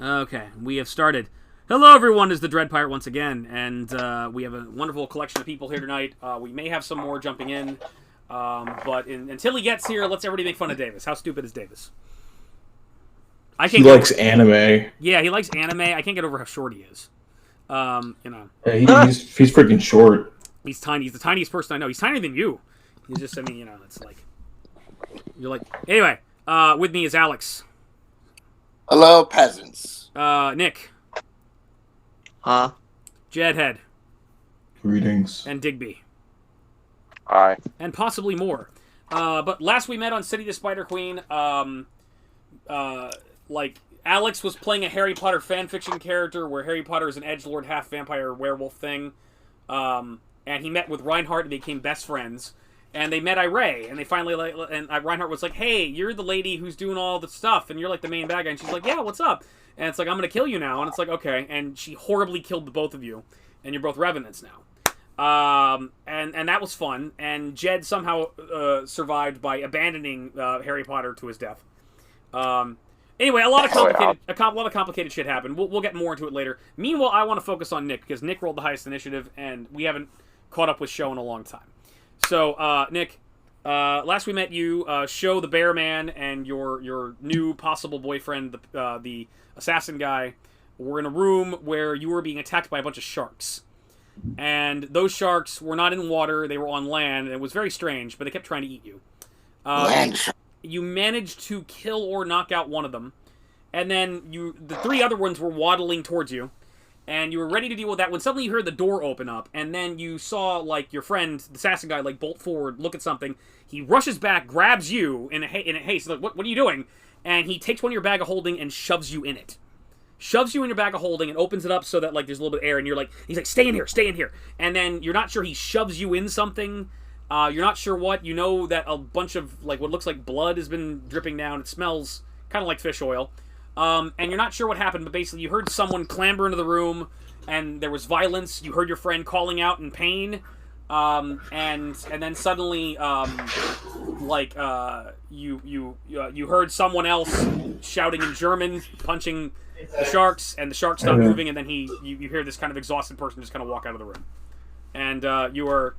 Okay, we have started. Hello, everyone. Is the Dread Pirate once again, and we have a wonderful collection of people here tonight. We may have some more jumping in, but until he gets here, let's everybody make fun of Davis. How stupid is Davis? He likes anime. Yeah, he likes anime. I can't get over how short he is. Yeah, he's freaking short. He's tiny. He's the tiniest person I know. He's tinier than you. He's just, it's like you're like. Anyway, with me is Alex. Hello, peasants. Nick. Huh? Jedhead. Greetings. And Digby. Hi. And possibly more. But last we met on City the Spider Queen, Alex was playing a Harry Potter fanfiction character where Harry Potter is an edgelord, half vampire werewolf thing. And he met with Reinhardt and they became best friends. And they met Irae, and they finally Reinhardt was like, "Hey, you're the lady who's doing all the stuff, and you're like the main bad guy." And she's like, "Yeah, what's up?" And it's like, "I'm gonna kill you now." And it's like, "Okay." And she horribly killed the both of you, and you're both revenants now. And that was fun. And Jed somehow survived by abandoning Harry Potter to his death. Anyway, a lot of complicated shit happened. We'll get more into it later. Meanwhile, I want to focus on Nick because Nick rolled the highest initiative, and we haven't caught up with Show in a long time. So, Nick, last we met you, Show the Bear Man and your new possible boyfriend, the assassin guy, were in a room where you were being attacked by a bunch of sharks. And those sharks were not in water, they were on land, and it was very strange, but they kept trying to eat you. You managed to kill or knock out one of them, and then the three other ones were waddling towards you. And you were ready to deal with that when suddenly you heard the door open up, and then you saw, your friend, the assassin guy, bolt forward, look at something. He rushes back, grabs you in a haste, like, what are you doing? And he takes one of your bag of holding and shoves you in it. Shoves you in your bag of holding and opens it up so that, there's a little bit of air, and he's like, stay in here. And then you're not sure he shoves you in something. You're not sure what. You know that a bunch of, what looks like blood has been dripping down. It smells kind of like fish oil. And you're not sure what happened, but basically you heard someone clamber into the room, and there was violence. You heard your friend calling out in pain, and then suddenly, you heard someone else shouting in German, punching the sharks, and the sharks stopped moving, and then you hear this kind of exhausted person just kind of walk out of the room, and you were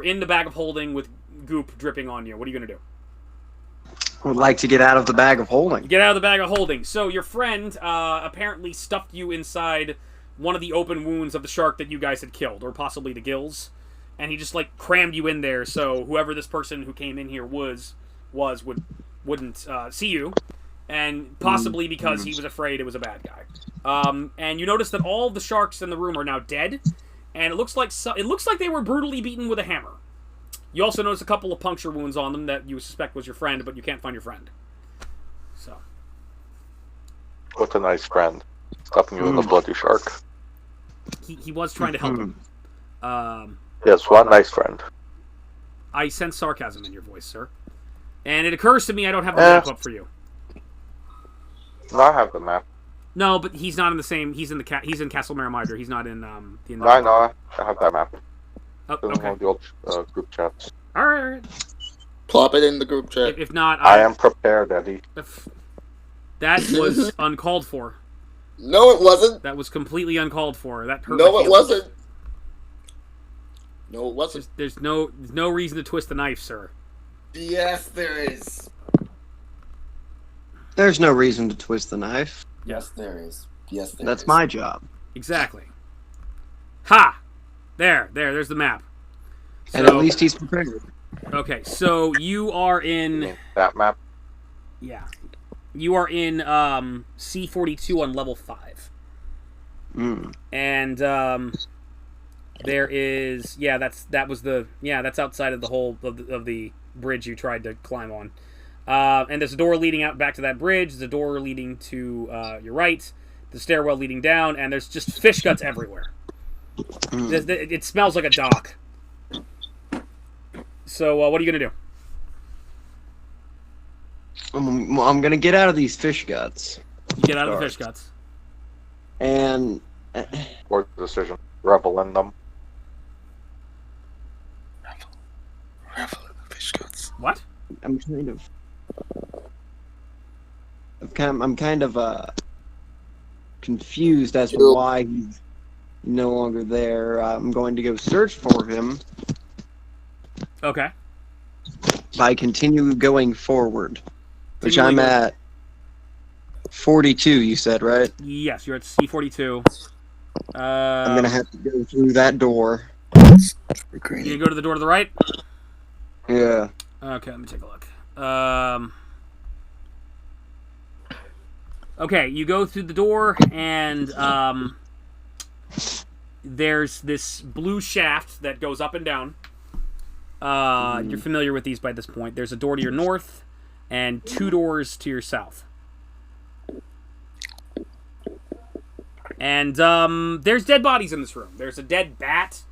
in the bag of holding with goop dripping on you. What are you gonna do? Would like to get out of the bag of holding. Get out of the bag of holding. So your friend apparently stuffed you inside one of the open wounds of the shark that you guys had killed, or possibly the gills, and he just crammed you in there. So whoever this person who came in here wouldn't see you, and possibly because he was afraid it was a bad guy. And you notice that all the sharks in the room are now dead, and it looks like they were brutally beaten with a hammer. You also notice a couple of puncture wounds on them that you suspect was your friend, but you can't find your friend. So. What a nice friend. Stuffing you in the bloody shark. He was trying to help him. Yes, one nice friend. I sense sarcasm in your voice, sir. And it occurs to me I don't have the map up for you. No, I have the map. No, but he's not in the same... He's in Castle Merimider. He's not in... I know. I have that map. Oh, in one of the old group chats. All right. Plop it in the group chat. If not, I am prepared, Eddie. That was uncalled for. No, it wasn't. That was completely uncalled for. That hurt. No, it wasn't. No, it wasn't. There's no reason to twist the knife, sir. Yes, there is. There's no reason to twist the knife. Yes, there is. That's my job. Exactly. Ha! There's the map. And at least he's prepared. Okay, so you are in... That map? Yeah. You are in C42 on level 5. And there is... Yeah, that's outside of the whole of the bridge you tried to climb on. And there's a door leading out back to that bridge. There's a door leading to your right. The stairwell leading down. And there's just fish guts everywhere. It smells like a dock. So, what are you going to do? I'm going to get out of these fish guts. You get out of the fish guts. And... Or decision. Revel in them. Revel in the fish guts. What? I'm kind of confused as to why he's no longer there. I'm going to go search for him. Okay. By continue going forward, which I'm at 42. You said, right? Yes, you're at C42. I'm gonna have to go through that door. You gonna go to the door to the right? Yeah. Okay, let me take a look. Okay, you go through the door, and there's this blue shaft that goes up and down. You're familiar with these by this point. There's a door to your north, and 2 doors to your south. And there's dead bodies in this room. There's a dead bat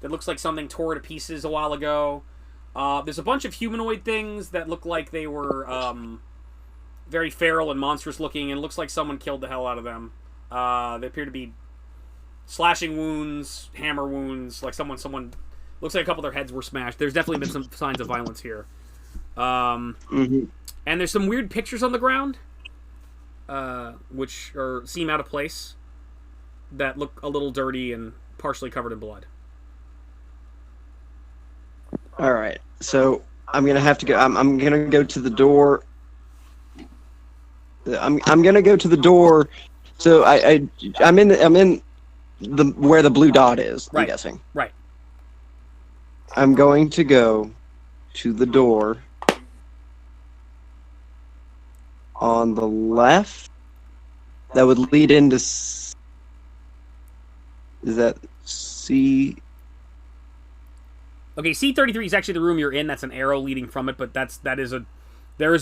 that looks like something tore to pieces a while ago. There's a bunch of humanoid things that look like they were very feral and monstrous looking, and it looks like someone killed the hell out of them. They appear to be slashing wounds, hammer wounds, like someone looks like a couple of their heads were smashed. There's definitely been some signs of violence here. And there's some weird pictures on the ground, which seem out of place, that look a little dirty and partially covered in blood. All right, so I'm gonna have to go. I'm gonna go to the door. I'm gonna go to the door. So I'm in the where the blue dot is. Right. I'm guessing. Right. I'm going to go to the door on the left that would lead into. Is that C? Okay, C33 is actually the room you're in. That's an arrow leading from it, but there is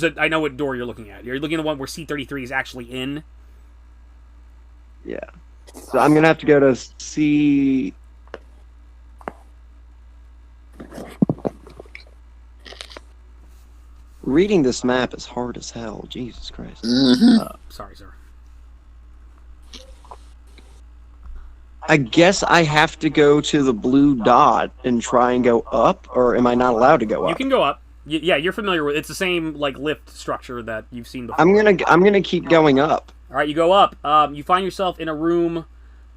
a. I know what door you're looking at. You're looking at the one where C33 is actually in. Yeah. So I'm gonna have to go to C. Reading this map is hard as hell. Jesus Christ. Sorry, sir. I guess I have to go to the blue dot and try and go up, or am I not allowed to go up? You can go up. Yeah, you're familiar with. It's the same like lift structure that you've seen before. I'm gonna keep going up. All right, you go up. You find yourself in a room.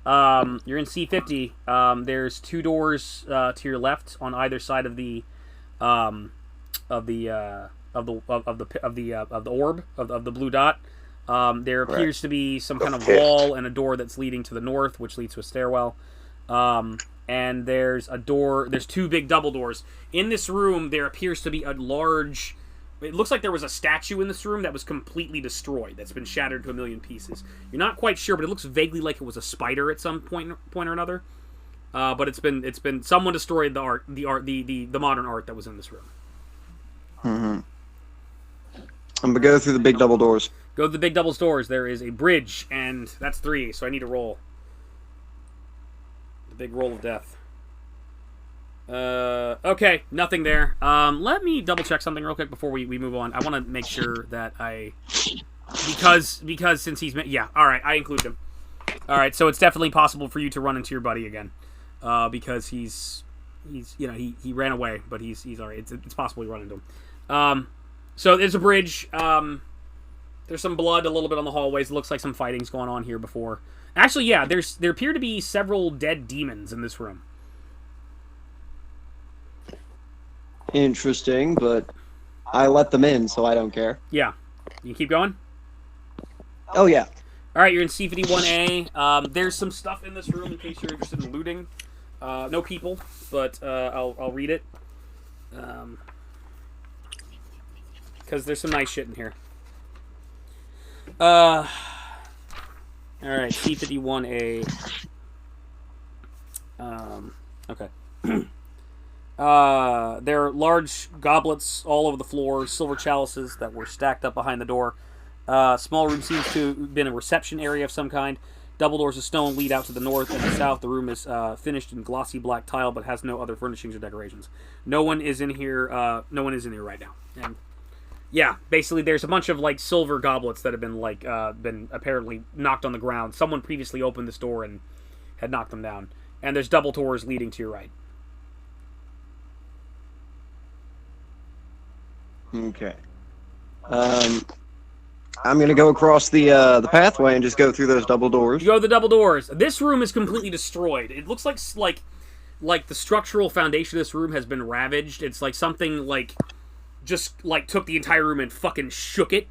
You're in C50. There's 2 doors to your left on either side of the orb of the blue dot. There appears to be some kind of wall and a door that's leading to the north, which leads to a stairwell. And there's a door. There's 2 big double doors in this room. There appears to be a large. It looks like there was a statue in this room that was completely destroyed. That's been shattered to a million pieces. You're not quite sure, but it looks vaguely like it was a spider at some point or another. But it's been someone destroyed the modern art that was in this room. I'm gonna go through the big double doors. Go to the big double doors. There is a bridge, and that's 3. So I need a roll. The big roll of death. Okay, nothing there. Let me double check something real quick before we move on. I want to make sure that because since he's alright, I include him. Alright, so it's definitely possible for you to run into your buddy again. Because he's he ran away, but he's alright. It's possible you run into him. So there's a bridge. There's some blood a little bit on the hallways. It looks like some fighting's going on here before. Actually, yeah, there appear to be several dead demons in this room. Interesting, but I let them in, so I don't care. Yeah. You keep going? Oh, yeah. Alright, you're in C51A. There's some stuff in this room in case you're interested in looting. No people, but I'll read it. Because there's some nice shit in here. Alright, C51A. Okay. There are large goblets all over the floor, silver chalices that were stacked up behind the door. Small room seems to have been a reception area of some kind. Double doors of stone lead out to the north and the south. The room is finished in glossy black tile, but has no other furnishings or decorations. No one is in here. No one is in here right now. And yeah, basically, there's a bunch of like silver goblets that have been been apparently knocked on the ground. Someone previously opened this door and had knocked them down. And there's double doors leading to your right. I'm gonna go across the pathway and just go through those double doors. You go to the double doors. This room is completely destroyed. It looks like the structural foundation of this room has been ravaged. It's like something just took the entire room and fucking shook it.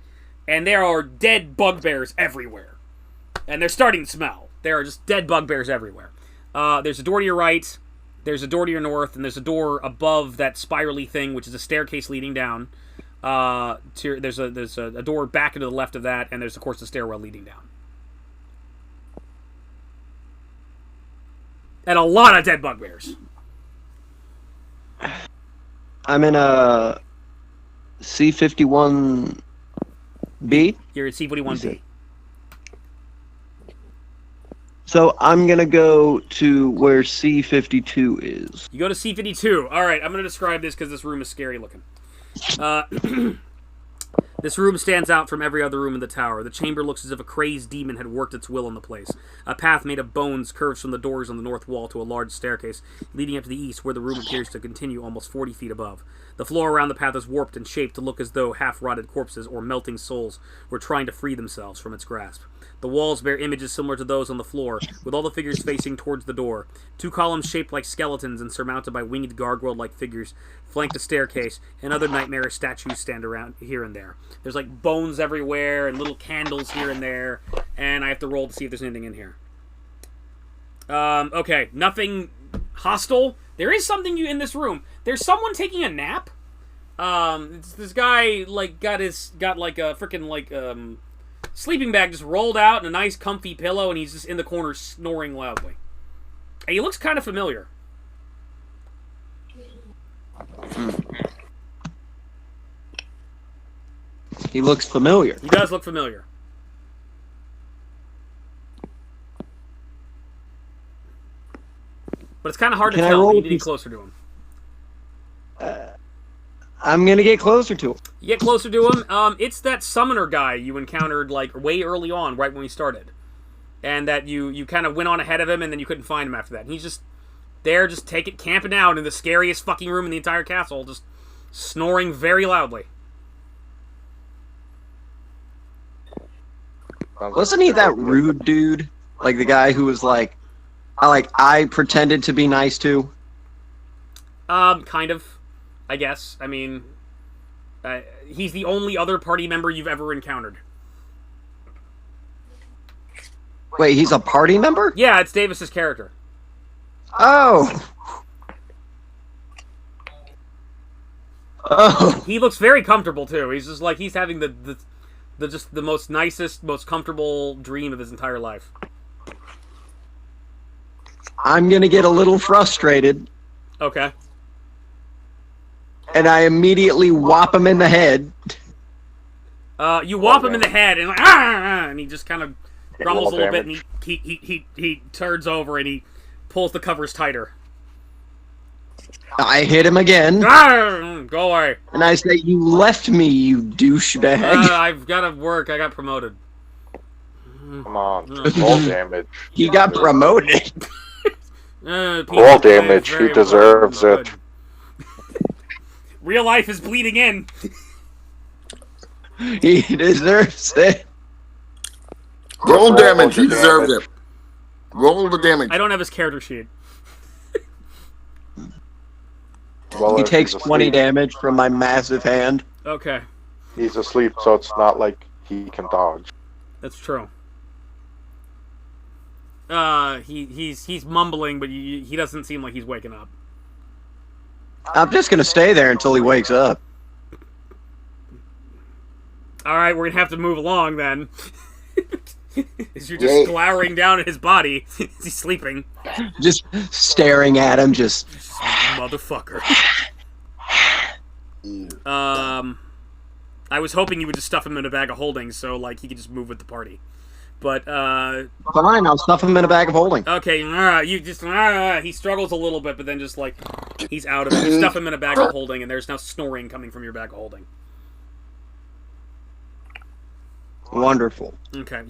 And there are dead bugbears everywhere. And they're starting to smell. There are just dead bugbears everywhere. There's a door to your right, there's a door to your north, and there's a door above that spirally thing, which is a staircase leading down. There's a door back into the left of that, and there's, of course, a stairwell leading down. And a lot of dead bugbears. I'm in a C51B. You're at C41B. So I'm going to go to where C52 is. You go to C52. All right, I'm going to describe this because this room is scary looking. This room stands out from every other room in the tower. The chamber looks as if a crazed demon had worked its will on the place. A path made of bones curves from the doors on the north wall to a large staircase leading up to the east, where the room appears to continue almost 40 feet above. The floor around the path is warped and shaped to look as though half-rotted corpses or melting souls were trying to free themselves from its grasp. The walls bear images similar to those on the floor, with all the figures facing towards the door. 2 columns shaped like skeletons and surmounted by winged gargoyle-like figures flank the staircase, and other nightmarish statues stand around here and there. There's like bones everywhere and little candles here and there, and I have to roll to see if there's anything in here. Okay, nothing hostile. There is something in this room. There's someone taking a nap. This guy got a freaking sleeping bag just rolled out and a nice comfy pillow, and he's just in the corner snoring loudly. And he looks kind of familiar. He looks familiar. He does look familiar. But it's kind of hard to tell. You need to get closer to him. I'm gonna get closer to him. You get closer to him. It's that summoner guy you encountered way early on, right when we started, and that you kind of went on ahead of him, and then you couldn't find him after that. And he's just there, just camping out in the scariest fucking room in the entire castle, just snoring very loudly. Wasn't he that rude dude? Like the guy who was I pretended to be nice to? Kind of, I guess. I mean, he's the only other party member you've ever encountered. Wait, he's a party member? Yeah, it's Davis's character. Oh. He looks very comfortable too. He's just he's having the most nicest, most comfortable dream of his entire life. I'm gonna get a little frustrated. Okay. And I immediately whop him in the head. You whop him in the head, and and he just kind of grumbles a little bit, and he turns over and he pulls the covers tighter. I hit him again. Go away. And I say, "You left me, you douchebag." I've got to work. I got promoted. Come on, roll damage. He got promoted. Roll damage. He deserves it. Real life is bleeding in. He deserves it. Roll damage. He deserves it. Roll the damage. I don't have his character sheet. Well, he takes 20 damage from my massive hand. Okay. He's asleep, so it's not like he can dodge. That's true. He's mumbling, but he doesn't seem like he's waking up. I'm just gonna stay there until he wakes up. All right, we're gonna have to move along then. As you're just glowering down at his body, he's sleeping. Just staring at him, just motherfucker. I was hoping you would just stuff him in a bag of holding, so he could just move with the party. But fine, I'll stuff him in a bag of holding. Okay, you just he struggles a little bit, but then just he's out of it. You stuff him in a bag of holding, and there's now snoring coming from your bag of holding. Wonderful. Okay,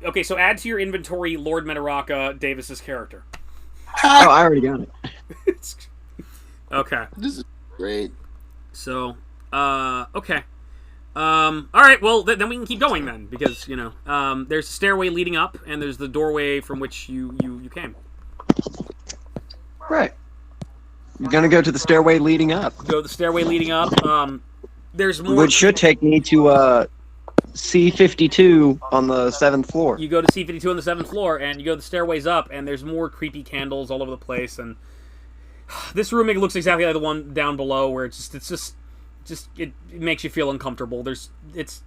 okay, so add to your inventory Lord Metaraka, Davis's character. Oh, I already got it. Okay. This is great. So, okay. All right, well, then we can keep going then, because, you know, there's a stairway leading up, and there's the doorway from which you came. Right. You're gonna go to the stairway leading up. Go to the stairway leading up. There's more... Which should take me to, C52 on the 7th floor. You go to C52 on the 7th floor, and you go the stairways up, and there's more creepy candles all over the place, and... This room looks exactly like the one down below, where it makes you feel uncomfortable. It's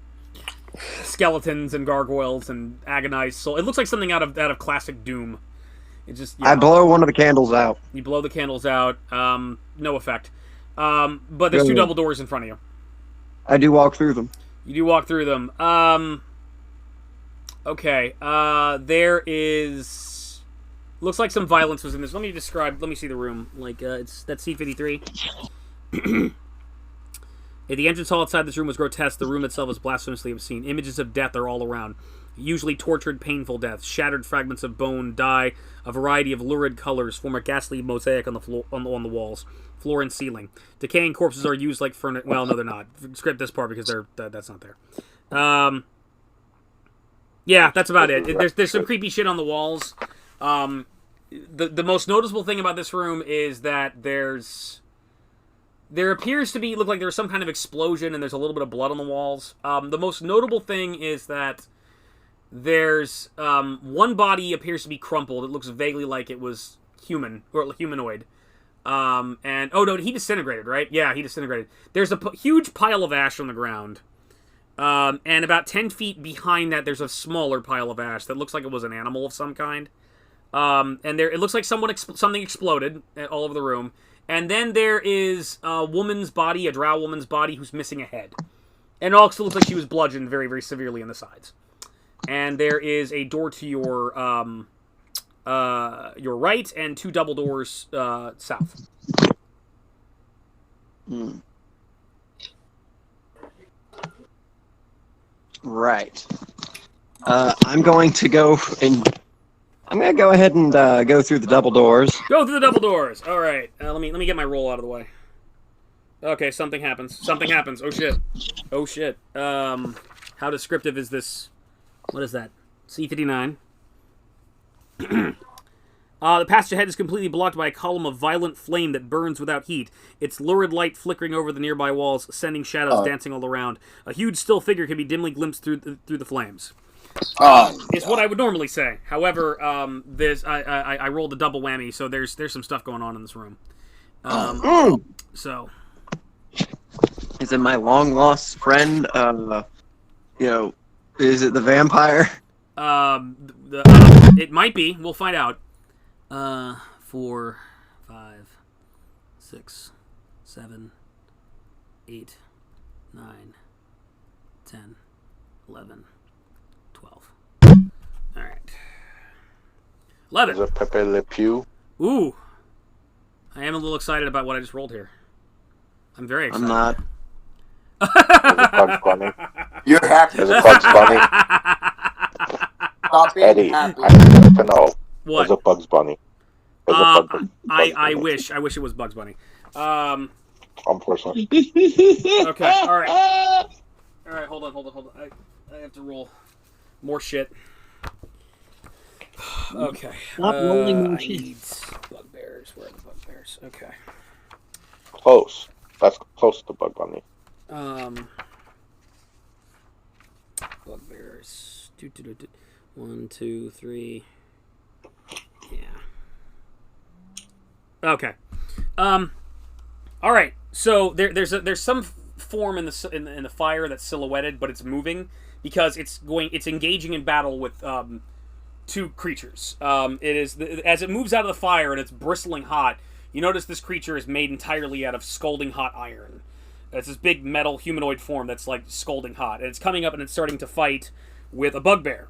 skeletons and gargoyles and agonized soul. It looks like something out of classic Doom. It just I blow one of the candles out. You blow the candles out. No effect. But there's two double doors in front of you. I do walk through them. You do walk through them. Okay. There is. Looks like some violence was in this. Let me see the room. That's C53. The entrance hall outside this room was grotesque. The room itself is blasphemously obscene. Images of death are all around. Usually tortured, painful deaths. Shattered fragments of bone, dye, a variety of lurid colors form a ghastly mosaic on the floor, on the walls, floor and ceiling. Decaying corpses are used like furniture. Well, no, they're not. Skip this part because that's not there. Yeah, that's about it. There's some creepy shit on the walls. The most noticeable thing about this room is that there appears to look like there's some kind of explosion and there's a little bit of blood on the walls. The most notable thing is that there's one body appears to be crumpled. It looks vaguely like it was human or humanoid. And oh no, he disintegrated, right? Yeah, he disintegrated. There's a huge pile of ash on the ground. And about 10 feet behind that, there's a smaller pile of ash that looks like it was an animal of some kind. And it looks like something exploded all over the room. And then there is a woman's body, a drow woman's body, who's missing a head. And it also looks like she was bludgeoned very, very severely in the sides. And there is a door to your right and two double doors south. Right. I'm going to go ahead and go through the double doors. Go through the double doors. All right. Let me get my roll out of the way. Okay, something happens. Something happens. Oh shit. Oh shit. How descriptive is this? What is that? C59. The passage ahead is completely blocked by a column of violent flame that burns without heat. Its lurid light flickering over the nearby walls, sending shadows dancing all around. A huge still figure can be dimly glimpsed through the flames. It's what I would normally say. However, I rolled a double whammy, so there's some stuff going on in this room. So, is it my long lost friend? Is it the vampire? It might be. We'll find out. 4, 5, 6, 7, 8, 9, 10, 11, 12. Alright. 11. Is it Pepe Le Pew? Ooh. I am a little excited about what I just rolled here. I'm very excited. I'm not. Is it Bugs Bunny? You're happy. Is it Bugs Bunny? Stop being Eddie, happy. I need to know. What? Is it Bugs Bunny? I wish it was Bugs Bunny. Unfortunately. Okay, alright. Alright, hold on. I have to roll more shit. Okay. Stop rolling more I shit. need bugbears. Where are the bugbears? Okay. Close. That's close to Bug Bunny. Bugbears. 1, 2, 3. Yeah. Okay. All right. So there's some form in the fire that's silhouetted, but it's moving because it's engaging in battle with two creatures. It is as it moves out of the fire and it's bristling hot. You notice this creature is made entirely out of scalding hot iron. It's this big metal humanoid form that's like scalding hot, and it's coming up and it's starting to fight with a bugbear.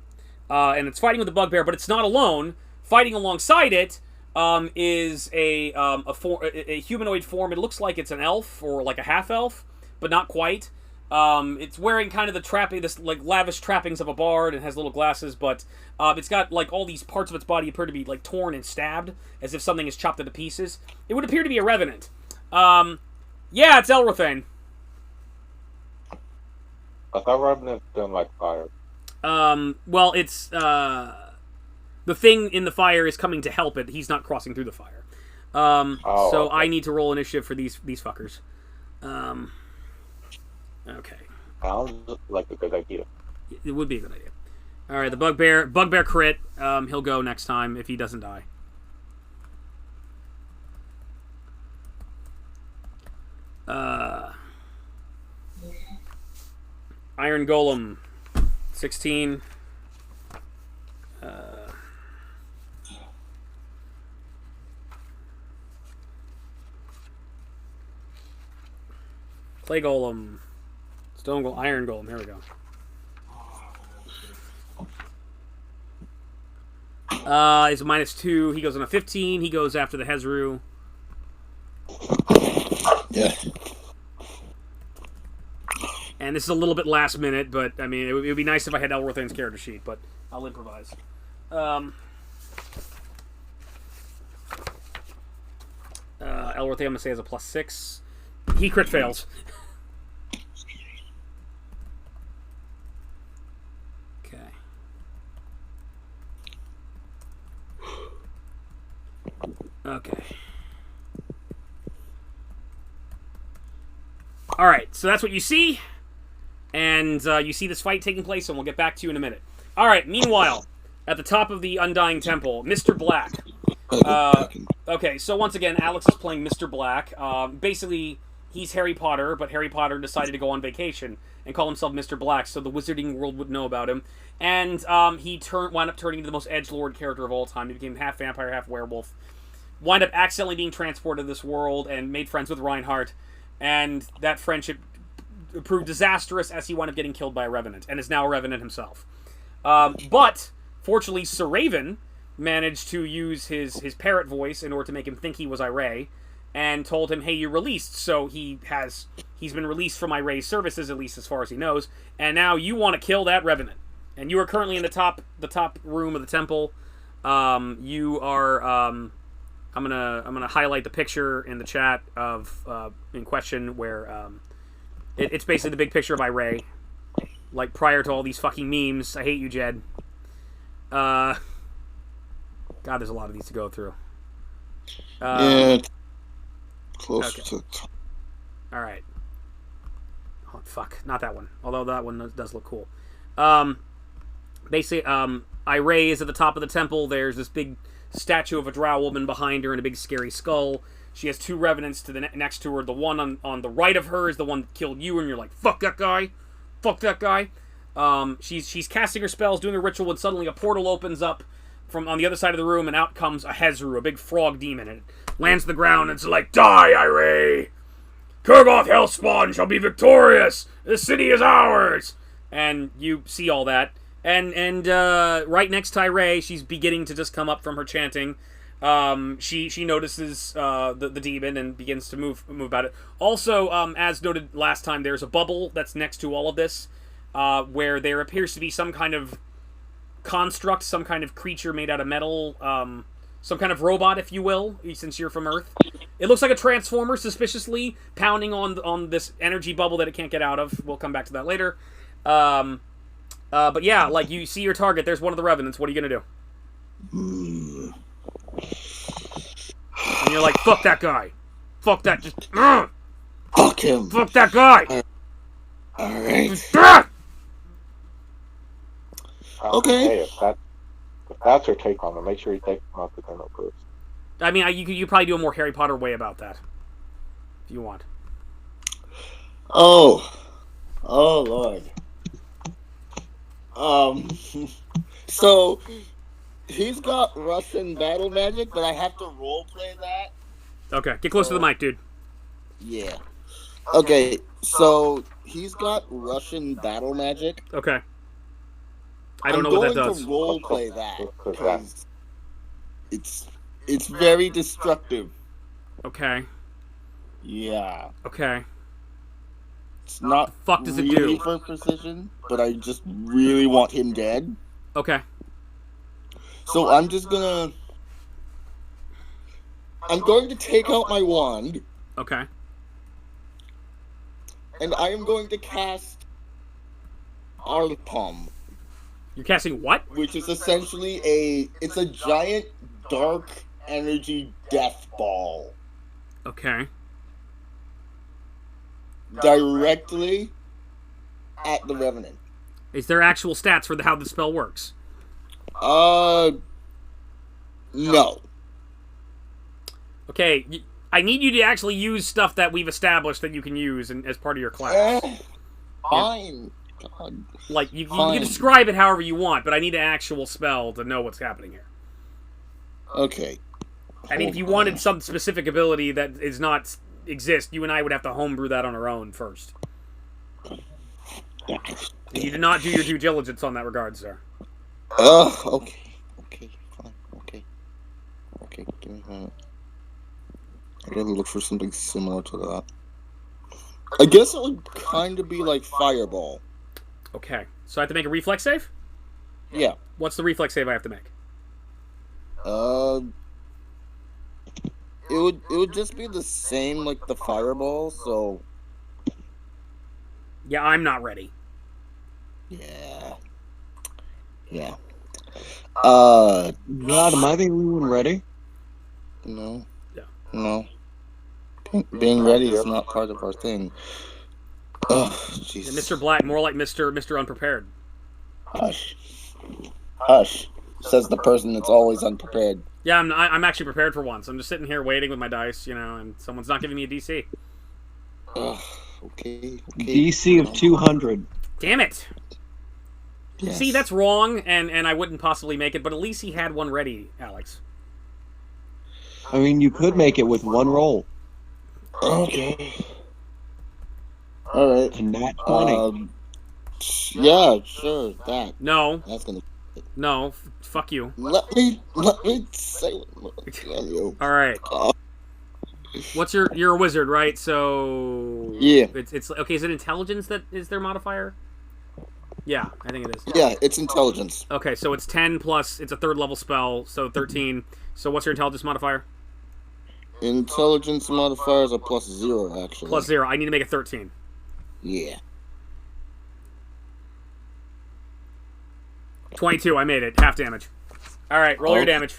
And it's fighting with a bugbear, but it's not alone. Fighting alongside it is a humanoid form. It looks like it's an elf or like a half elf, but not quite. It's wearing kind of this like lavish trappings of a bard and has little glasses, but it's got like all these parts of its body appear to be like torn and stabbed, as if something is chopped into pieces. It would appear to be a revenant. Yeah, it's Elrothane. I thought Revenants didn't like fire. Well, it's the thing in the fire is coming to help it. He's not crossing through the fire. So okay. I need to roll initiative for these fuckers. Okay. Sounds like a good idea. It would be a good idea. All right, the bugbear crit. He'll go next time if he doesn't die. Iron Golem, 16. Clay Golem, Stone Golem, Iron Golem. Here we go. He's a -2. He goes on a 15. He goes after the Hezru. Yeah. And this is a little bit last minute, but I mean, it would be nice if I had Elworthian's character sheet, but I'll improvise. Elworthian, I'm gonna say, has a +6. He crit fails. Okay. Okay. Alright, so that's what you see. And you see this fight taking place, and we'll get back to you in a minute. Alright, meanwhile, at the top of the Undying Temple, Mr. Black. Okay, so once again, Alex is playing Mr. Black. Basically, he's Harry Potter, but Harry Potter decided to go on vacation and call himself Mr. Black so the wizarding world would know about him. And he wound up turning into the most edgelord character of all time. He became half vampire, half werewolf. Wound up accidentally being transported to this world and made friends with Reinhardt. And that friendship proved disastrous as he wound up getting killed by a Revenant, and is now a Revenant himself. But, fortunately, Sir Raven managed to use his parrot voice in order to make him think he was Irae, and told him, hey, you're released. So he's been released from Irae's services, at least as far as he knows, and now you want to kill that Revenant. And you are currently in the top room of the temple. You are... I'm gonna highlight the picture in the chat of in question where it's basically the big picture of Irae, like prior to all these fucking memes. I hate you, Jed. God, there's a lot of these to go through. Yeah, close to. All right. Oh fuck, not that one. Although that one does look cool. Basically, Irae is at the top of the temple. There's this big statue of a drow woman behind her and a big scary skull. She has two revenants to the next to her. The one on the right of her is the one that killed you, and you're like, fuck that guy. Fuck that guy. She's casting her spells, doing her ritual, and suddenly a portal opens up from on the other side of the room, and out comes a Hezru, a big frog demon, and it lands on the ground, and it's like, die, Irae! Kurgoth Hellspawn shall be victorious! The city is ours! And you see all that. And right next to Irae, she's beginning to just come up from her chanting. She notices the demon and begins to move about it. Also, as noted last time, there's a bubble that's next to all of this, where there appears to be some kind of construct, some kind of creature made out of metal, some kind of robot, if you will, since you're from Earth. It looks like a transformer, suspiciously, pounding on this energy bubble that it can't get out of. We'll come back to that later. But yeah, like, you see your target, there's one of the Revenants, what are you gonna do? And you're like, fuck that guy. Fuck that, just... Fuck him. Fuck that guy! Alright. Okay. Hey, if that's your take on it, make sure you take him out the tunnel first. I mean, you probably do a more Harry Potter way about that. If you want. Oh, Lord. So he's got Russian battle magic, but I have to roleplay that. Okay, get close to the mic, dude. Yeah. Okay, so he's got Russian battle magic. Okay. I don't know what that does. I'm going to roleplay that because it's very destructive. Okay. Yeah. Okay. It's not the fuck does it really do? for precision, but I just really want him dead. Okay. So I'm going to take out my wand. Okay. And I am going to cast Arpom, You're casting what? which is essentially it's a giant dark energy death ball Okay. directly at the Revenant. Is there actual stats for how the spell works? No. Okay, I need you to actually use stuff that we've established that you can use as part of your class. Fine. God. Like, you can describe it however you want, but I need an actual spell to know what's happening here. Okay. I mean, if you wanted some specific ability that is not exist, you and I would have to homebrew that on our own first. You did not do your due diligence on that regard, sir. Okay. Okay, fine. Okay. Okay, give me a minute. I gotta look for something similar to that. I guess it would kind of be like Fireball. Okay, so I have to make a reflex save? Yeah. What's the reflex save I have to make? It would just be the same like the Fireball, so... Yeah, I'm not ready. Yeah. God, am I the only one ready? No. Yeah. No. Being ready is not part of our thing. Oh, Jesus. Mr. Black, more like Mr. Unprepared. Hush. Hush, says the person that's always unprepared. Yeah, I'm actually prepared for once. I'm just sitting here waiting with my dice, and someone's not giving me a DC. Okay. DC of 200. Damn it! Yes. See, that's wrong, and I wouldn't possibly make it, but at least he had one ready, Alex. I mean, you could make it with one roll. Okay. Alright. And nat 20. Yeah, sure, that. No. That's gonna... No, fuck you. Let me say what... Alright. What's you're a wizard, right? So... Yeah. It's okay, is it intelligence that is their modifier? Yeah, I think it is. Yeah, it's intelligence. Okay, so it's 10 plus, it's a 3rd level spell, so 13. So what's your intelligence modifier? Intelligence modifier is a +0, actually. +0. I need to make it 13. Yeah. 22. I made it. Half damage. All right, roll your damage.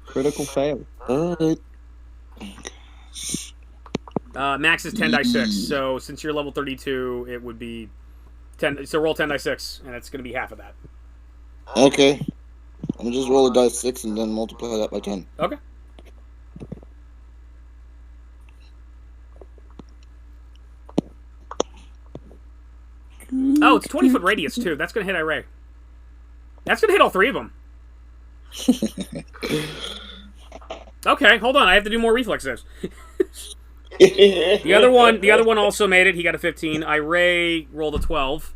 Critical fail. Alright. Max is 10 dice 6. So since you're level 32, it would be 10. So roll 10 dice 6, and it's going to be half of that. Okay. I'm gonna just roll a dice 6 and then multiply that by 10. Okay. Oh, it's 20-foot radius, too. That's going to hit Irae. That's going to hit all 3 of them. Okay, hold on. I have to do more reflex saves. The other one also made it. He got a 15. Irae rolled a 12.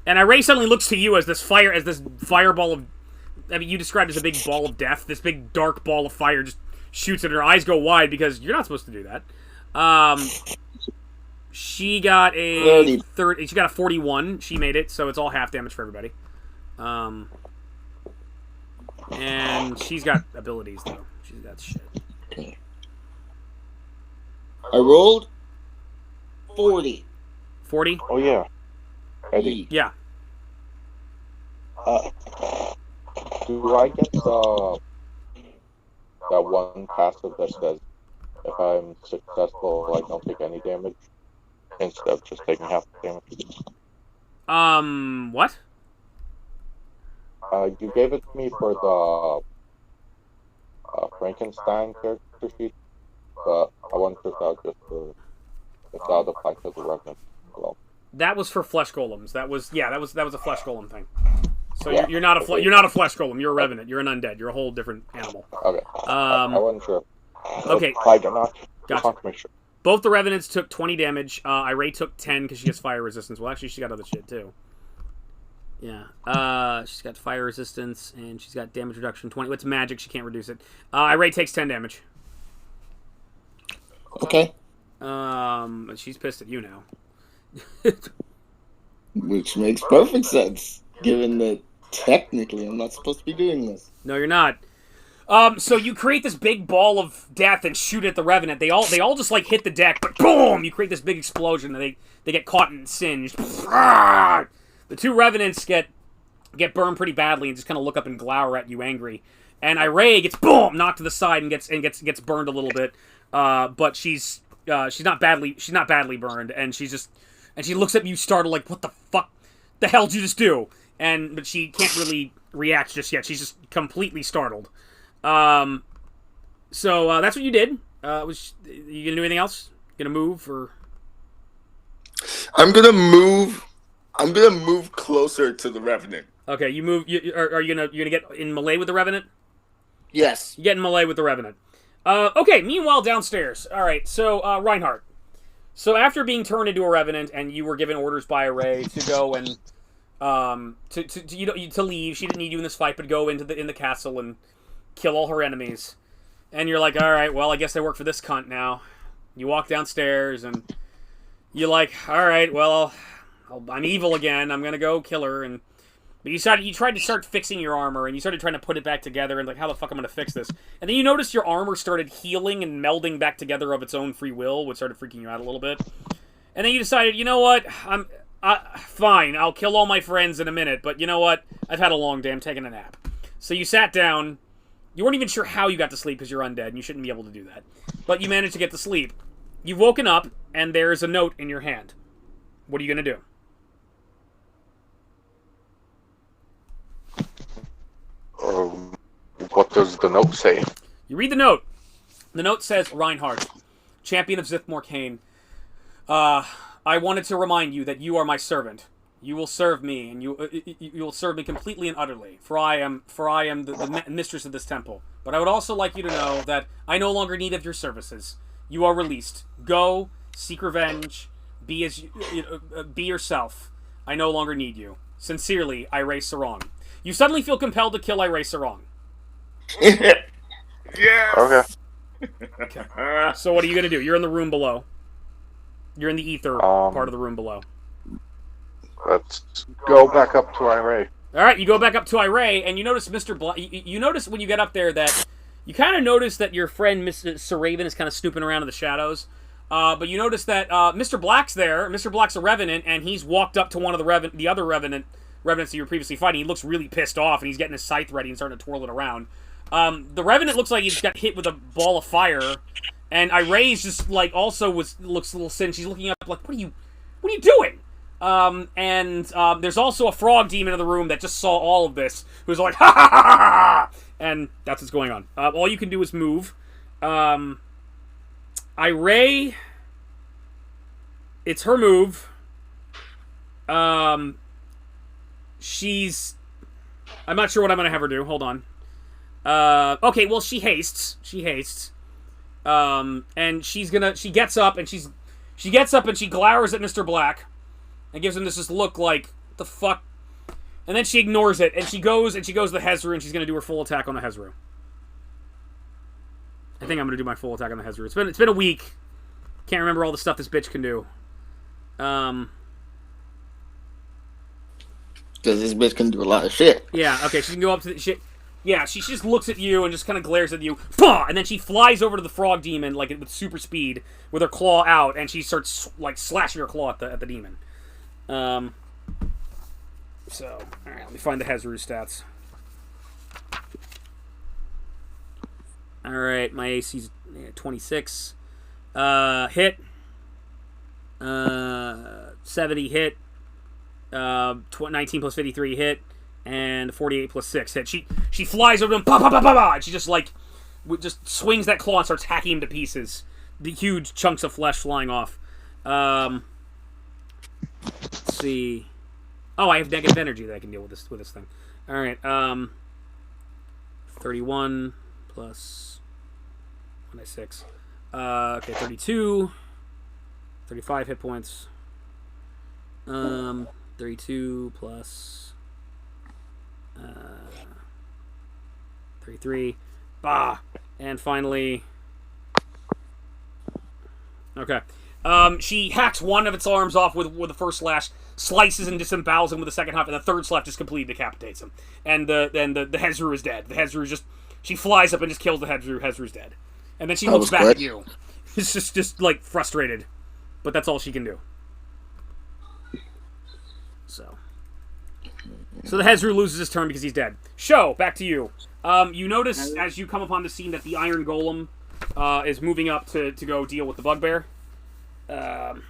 And Irae suddenly looks to you as this fireball of... I mean, you described it as a big ball of death. This big dark ball of fire just shoots at her. Eyes go wide because you're not supposed to do that. She got a 30. She got a 41. She made it, so it's all half damage for everybody. And she's got abilities though. She's got shit. Okay. I rolled 40. 40? Oh yeah. Eddie. Yeah. Do I get that one passive that says if I'm successful I don't take any damage instead of just taking half the damage? What? You gave it to me for the Frankenstein character sheet, but I wasn't sure if that was just for if that would apply to the Revenant as well. That was for flesh golems. That was a flesh golem thing. So Yeah. you're not a flesh golem. You're a revenant. You're an undead. You're a whole different animal. Okay. I wasn't sure. Okay. I do not. Gotcha. Just want to make sure. Both the revenants took 20 damage. Irae took 10 because she has fire resistance. Well, actually, she got other shit too. Yeah. She's got fire resistance and she's got damage reduction 20. It's magic. She can't reduce it. Irae takes 10 damage. Okay. She's pissed at you now. Which makes perfect sense, given that technically I'm not supposed to be doing this. No, you're not. So you create this big ball of death and shoot at the Revenant. They all just like hit the deck, but boom! You create this big explosion, and they get caught and singed. The two Revenants get burned pretty badly and just kind of look up and glower at you angry. And Irae gets boom knocked to the side and gets burned a little bit, but she's not badly burned, and she looks at you startled like, what the fuck the hell did you just do? But she can't really react just yet. She's just completely startled. So that's what you did. You gonna do anything else? Gonna move or? I'm gonna move closer to the Revenant. Okay, you move. Are you gonna get in melee with the Revenant? Yes. You get in melee with the Revenant. Okay. Meanwhile, downstairs. All right. So Reinhardt. So after being turned into a Revenant, and you were given orders by Irae to go and to leave. She didn't need you in this fight, but go in the castle and kill all her enemies. And you're like, all right, well, I guess I work for this cunt now. You walk downstairs, and you're like, all right, well, I'm evil again. I'm gonna go kill her. But you tried to start fixing your armor, and you started trying to put it back together, and like, how the fuck am I gonna fix this? And then you noticed your armor started healing and melding back together of its own free will, which started freaking you out a little bit. And then you decided, you know what? Fine, I'll kill all my friends in a minute, but you know what? I've had a long day. I'm taking a nap. So you sat down. You weren't even sure how you got to sleep because you're undead, and you shouldn't be able to do that. But you managed to get to sleep. You've woken up, and there's a note in your hand. What are you going to do? What does the note say? You read the note. The note says, Reinhardt, champion of Zithmor Kane. I wanted to remind you that you are my servant. You will serve me, and you will serve me completely and utterly, for I am the mistress of this temple. But I would also like you to know that I no longer need of your services. You are released. Go, seek revenge, be yourself. I no longer need you. Sincerely, Irae Sarong. You suddenly feel compelled to kill Irae Sarong. Yeah. Okay. So what are you gonna do? You're in the room below. You're in the ether part of the room below. Let's go back up to Irae. All right, you go back up to Irae, and you notice Mr. Black. You notice when you get up there that you kind of notice that your friend Sir Raven is kind of snooping around in the shadows. But you notice that Mr. Black's there. Mr. Black's a Revenant, and he's walked up to one of the other Revenants that you were previously fighting. He looks really pissed off, and he's getting his scythe ready and starting to twirl it around. The Revenant looks like he's got hit with a ball of fire, and Irae's just like looks a little singed. She's looking up like, what are you doing? There's also a frog demon in the room that just saw all of this, who's like, ha ha ha ha ha! And that's what's going on. All you can do is move. Irae, it's her move. I'm not sure what I'm gonna have her do. Hold on. Okay, well, she hastes. And she gets up and she glowers at Mr. Black and gives him this look like, the fuck? And then she ignores it, and she goes to the Hezru, and she's gonna do her full attack on the Hezru. I think I'm gonna do my full attack on the Hezru. It's been a week. Can't remember all the stuff this bitch can do. Because this bitch can do a lot of shit. Yeah, okay, she can go up to the shit. Yeah, she just looks at you and just kind of glares at you. Bah! And then she flies over to the frog demon, like, with super speed, with her claw out, and she starts, like, slashing her claw at the demon. So, alright, let me find the Hezru stats. Alright, my AC's 26. Hit. 70 hit. 19 plus 53 hit. And 48 plus 6 hit. She flies over to him, bah, bah, bah, bah, bah, and she just, like, just swings that claw and starts hacking him to pieces. The huge chunks of flesh flying off. Let's see. Oh, I have negative energy that I can deal with this thing. All right. 31 plus 6. Okay, 32. 35 hit points. 32 plus 33. Bah! And finally... Okay. She hacks one of its arms off with the first slash, slices and disembowels him with the second half, and the third slash just completely decapitates him. And the Hezru is dead. The Hezru is just She flies up and just kills the Hezru. Hezru's dead. And then she That looks was back quick. at you. It's just like frustrated. But that's all she can do. So the Hezru loses his turn because he's dead. Show, back to you. You notice as you come upon the scene that the Iron Golem is moving up to go deal with the Bugbear. And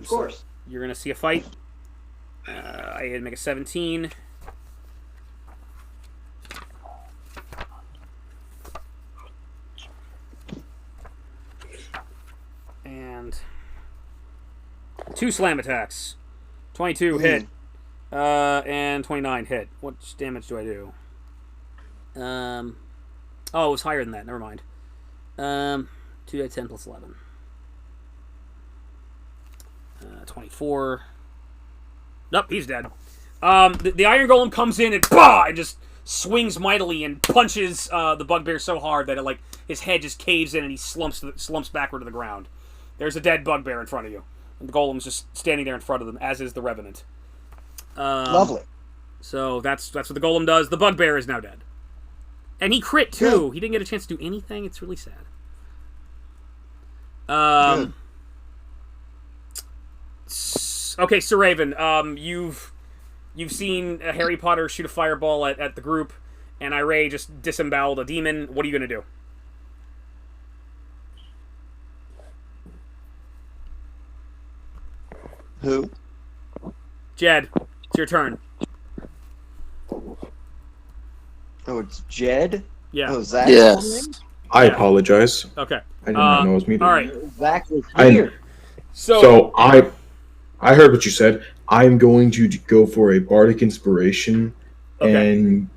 so you're going to see a fight. I had to make a 17. And 2 slam attacks. 22 hit. And 29 hit. What damage do I do? Oh, it was higher than that. Never mind. 2d10 plus 11. 24. Nope, he's dead. The Iron Golem comes in and and just swings mightily and punches the Bugbear so hard that his head just caves in and he slumps backward to the ground. There's a dead Bugbear in front of you. And the Golem's just standing there in front of them, as is the Revenant. Lovely. So that's what the Golem does. The Bugbear is now dead. And he crit, too. Good. He didn't get a chance to do anything. It's really sad. Okay, Sir Raven, you've seen Harry Potter shoot a fireball at the group, and Irae just disemboweled a demon. What are you going to do? Who? Jed, it's your turn. Oh, it's Jed? Yeah. Oh, Zach? Yes. I apologize. Okay. I did not know it was me. All right. Zach was here. So I heard what you said. I'm going to go for a bardic inspiration, and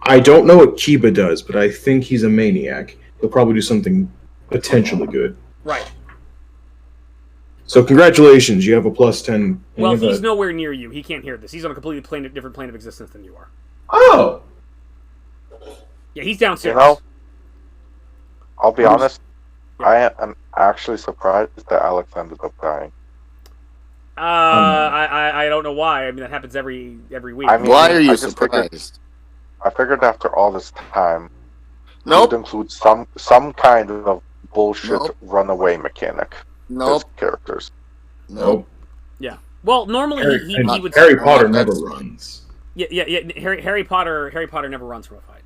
I don't know what Kiba does, but I think he's a maniac. He'll probably do something potentially good. Right. So congratulations, you have a +10. Well, he's nowhere near you. He can't hear this. He's on a completely different plane of existence than you are. Oh! Yeah, he's downstairs. You know, I'll be honest, I am actually surprised that Alex ended up dying. I don't know why. I mean, that happens every week. I mean, Why are you surprised? I figured after all this time, Nope. would include some kind of bullshit Nope. runaway mechanic. Nope. As characters. Nope. Yeah. Well, normally he would. Harry Potter never runs. Yeah. Harry Potter never runs from a fight.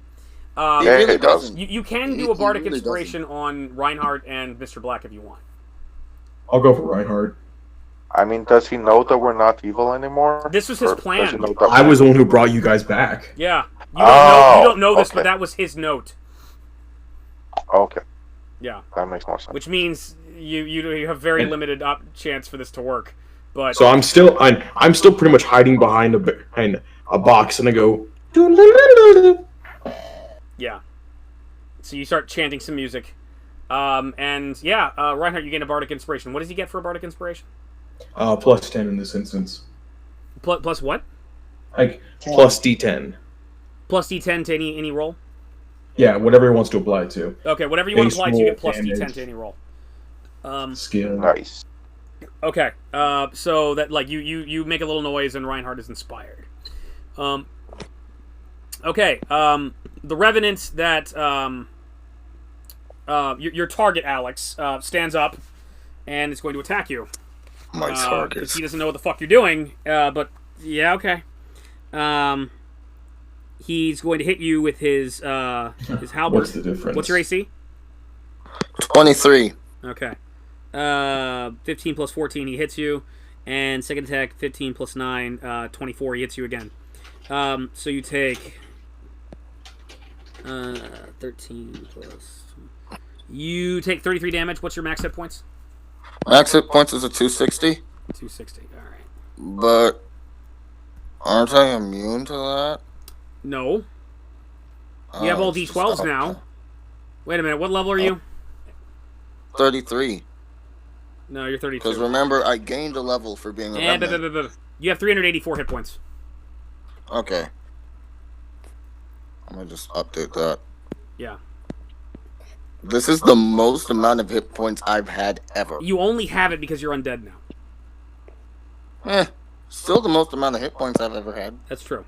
He Yeah, really it does. doesn't. You can do He a bardic really inspiration on Reinhardt and Mr. Black if you want. I'll go for Reinhardt. I mean, does he know that we're not evil anymore? This was his Or does plan. he know that I was the one who brought you guys back. Yeah. You Oh, don't know this, okay. but that was his note. Okay, Yeah. that makes more sense. Which means you have very limited chance for this to work. But So I'm still pretty much hiding behind a box, and I go. yeah. So you start chanting some music. Reinhardt, you gain a bardic inspiration. What does he get for a bardic inspiration? +10 in this instance. Plus what? Like plus D10. Plus D10 to any roll? Yeah, whatever he wants to apply to. Okay, whatever you want to Base apply to, you roll, get plus damage. D10 to any roll. Skill. Nice. Okay, so that you make a little noise and Reinhardt is inspired. The Revenant that your target, Alex, stands up and is going to attack you. My target. Because he doesn't know what the fuck you're doing. But yeah, okay. He's going to hit you with his halberd. What's the difference? What's your AC? 23. Okay. 15 plus 14, he hits you. And second attack, 15 plus 9, 24, he hits you again. So you take 13 plus... You take 33 damage. What's your max hit points? Max hit points is a 260. 260, alright. But aren't I immune to that? No. You have all D12s now. Wait a minute, what level are you? 33. No, you're 32. Because remember, I gained a level for being a Revenant. You have 384 hit points. Okay. I'm going to just update that. Yeah. This is the most amount of hit points I've had ever. You only have it because you're undead now. Still the most amount of hit points I've ever had. That's true.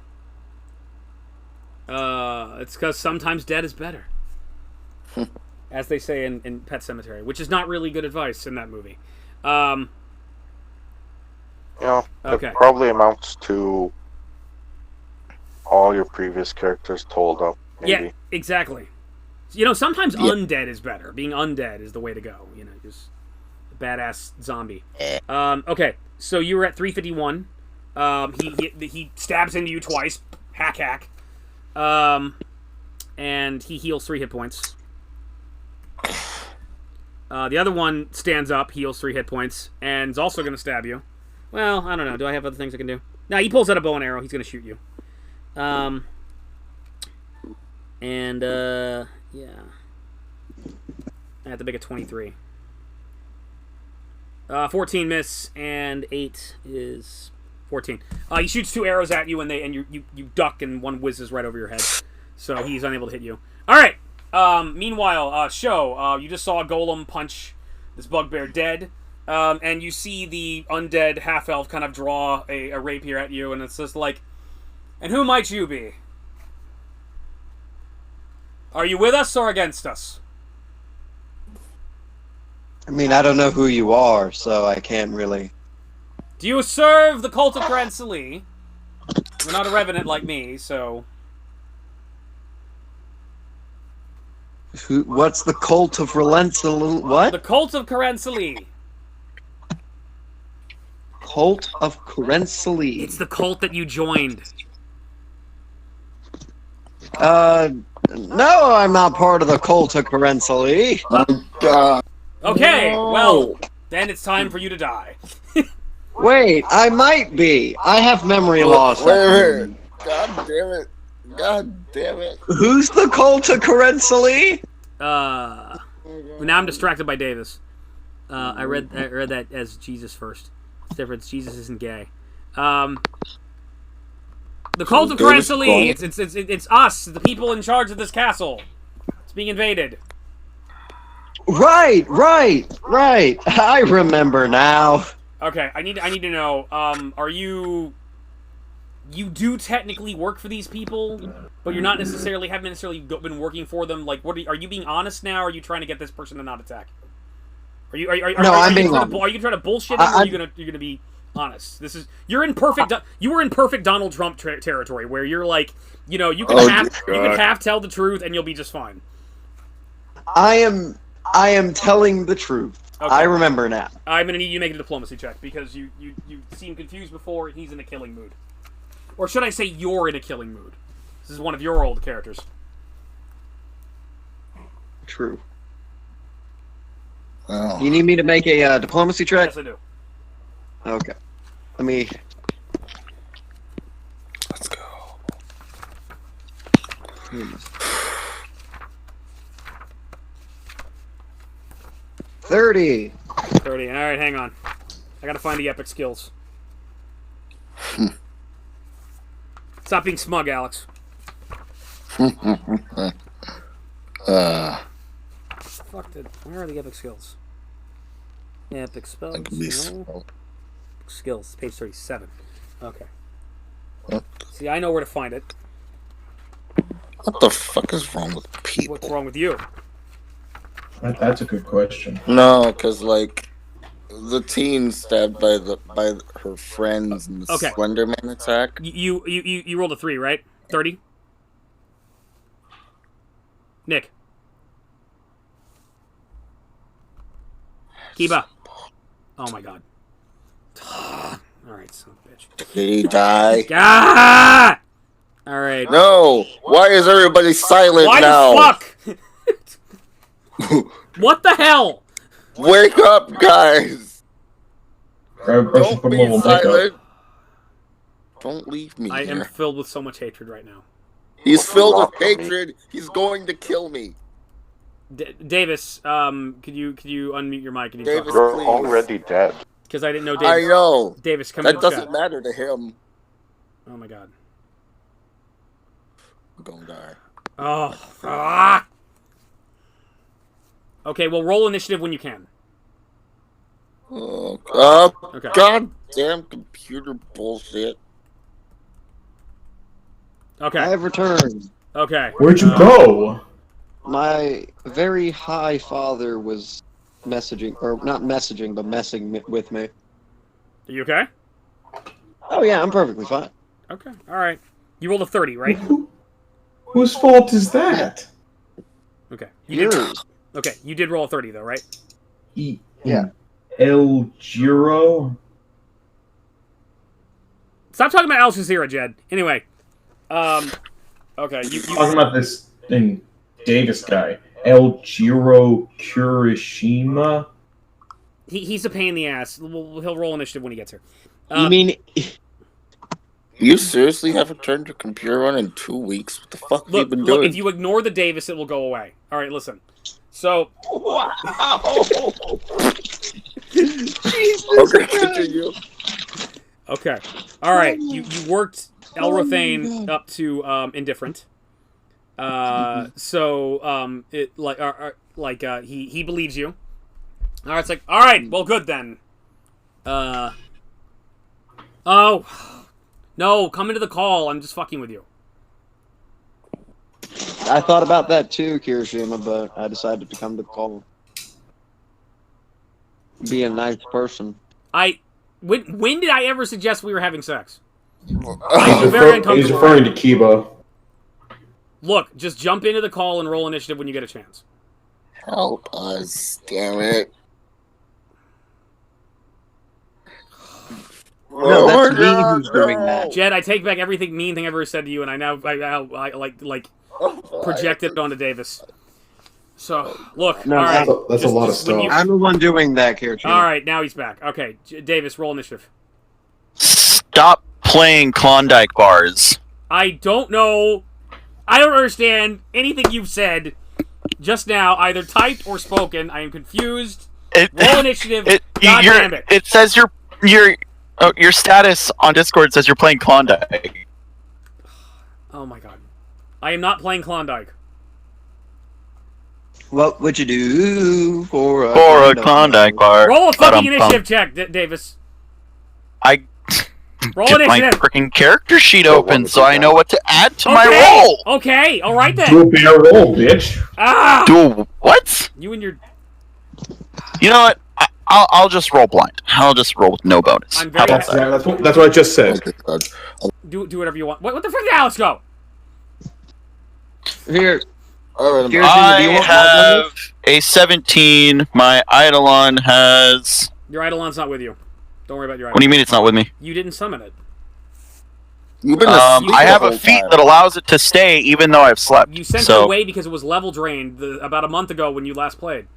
It's because sometimes dead is better. As they say in Pet Sematary, which is not really good advice in that movie. Yeah, Okay. it probably amounts to all your previous characters told up. Maybe. Yeah, exactly. You know, sometimes undead is better. Being undead is the way to go. You know, just a badass zombie. Okay, so you were at 351. He stabs into you twice. Hack. And he heals 3 hit points. The other one stands up, heals 3 hit points, and is also going to stab you. Well, I don't know. Do I have other things I can do? No, he pulls out a bow and arrow. He's going to shoot you. Yeah. I have to make a 23. 14 miss, and 8 is 14. He shoots 2 arrows at you, and you duck, and one whizzes right over your head. So he's unable to hit you. All right. Meanwhile, you just saw a golem punch this bugbear dead, and you see the undead half-elf kind of draw a rapier at you, and it's just like, and who might you be? Are you with us or against us? I mean, I don't know who you are, so I can't really... Do you serve the cult of Gransali? You're not a revenant like me, so... What's the cult of Relental? What? The cult of Gransali. Cult of Corensali. It's the cult that you joined. No, I'm not part of the cult of Corensali. Oh, God. Okay, No. well, then it's time for you to die. Wait, I might be. I have memory loss. Wait. God damn it. God damn it. Who's the cult of Corensali? Now I'm distracted by Davis. I read that as Jesus first. It's different. Jesus isn't gay. The cult of Davis Gransali. It's us, the people in charge of this castle. It's being invaded. Right. I remember now. Okay, I need to know. Are you? You do technically work for these people, but you're not necessarily haven't necessarily been working for them. Like, are you being honest now? Or are you trying to get this person to not attack? I'm being honest. Are you trying to bullshit him, or are you gonna be honest? You're in perfect. You were in perfect Donald Trump territory, where you're like, you know, you can half tell the truth, and you'll be just fine. I am telling the truth. Okay. I remember now. I'm gonna need you to make a diplomacy check because you seem confused before. And he's in a killing mood, or should I say, you're in a killing mood? This is one of your old characters. True. Oh. You need me to make a diplomacy check? Yes, I do. Okay. Let me... Let's go. 30. 30. All right, hang on. I gotta find the epic skills. Stop being smug, Alex. Where are the epic skills? Epic spells. No. Skills, page 37. Okay. What? See, I know where to find it. What the fuck is wrong with people? What's wrong with you? That's a good question. No, because like the teen stabbed by her friends in the Okay. Slenderman attack. You rolled a 3, right? 30? Nick. Kiba. Oh my god. Alright, son of a bitch. Did he die? Ah! Alright. No! Why is everybody silent Why now? the fuck? What the hell? Wake up, guys! Grab a brush and Don't put a be little makeup. silent. Don't leave me I here. am filled with so much hatred right now. He's filled with hatred. He's going to kill me. Davis, could you unmute your mic? And Davis, You're please. already dead. Because I didn't know I Davis. know. Davis, come That in the doesn't chat. matter to him. Oh my god. I'm gonna die. Oh. Ah. Okay, well, roll initiative when you can. Oh, Okay. God damn computer bullshit. Okay. I have returned. Okay. Where'd you go? My very high father was messaging, or not messaging, but messing with me. Are you okay? Oh yeah, I'm perfectly fine. Okay. All right. You rolled a 30, right? Whose fault is that? Okay. You did. Yours. Okay. You did roll a 30 though, right? Yeah. El Giro? Stop talking about Al Jazeera, Jed. Anyway. Okay. You Talking about this thing, Davis guy. El Giro Kurishima? he's a pain in the ass. He'll roll initiative when he gets here. You mean You seriously haven't turned your computer on in 2 weeks? What the fuck have you been Look, doing? if you ignore the Davis, it will go away. All right, listen. So, wow? Okay, continue. okay. All right, you worked Elrothane up to indifferent. So it he believes you. All right, it's like, all right, well, good then. Oh, no, come into the call. I'm just fucking with you. I thought about that too, Kirishima, but I decided to come to the call. Be a nice person. When did I ever suggest we were having sex? He's very uncomfortable. He's referring to Kiba. Look, just jump into the call and roll initiative when you get a chance. Help us, damn it. No, that's me who's doing that. Jed, I take back everything mean thing I ever said to you, and I project it onto Davis. So, look, No, all right. That's a lot of when stuff. I'm the one doing that, Kirishima. All right, now he's back. Okay, Davis, roll initiative. Stop playing Klondike bars. I don't know. I don't understand anything you've said just now, either typed or spoken. I am confused. Roll initiative. God damn it. It says your status on Discord says you're playing Klondike. Oh my god. I am not playing Klondike. What would you do for a Klondike bar? Roll a fucking initiative check, Davis. I Roll get my initiative. freaking character sheet open so I know what to add to Okay. my roll. Okay, all right then. Do a better roll, bitch. Ah! Do what? You and your... You know what? I'll just roll blind. I'll just roll with no bonus. I'm How very about that? Yeah, that's what I just said. Do whatever you want. What the frick did Alex go? Here, Alright, Kirishima, do you I want have a 17. My Eidolon has... Your Eidolon's not with you. Don't worry about your Eidolon. What do you mean it's not with me? You didn't summon it. You've been asleep I the have a whole feat time. that allows it to stay even though I've slept. You sent it so, away because it was level drained about a month ago when you last played.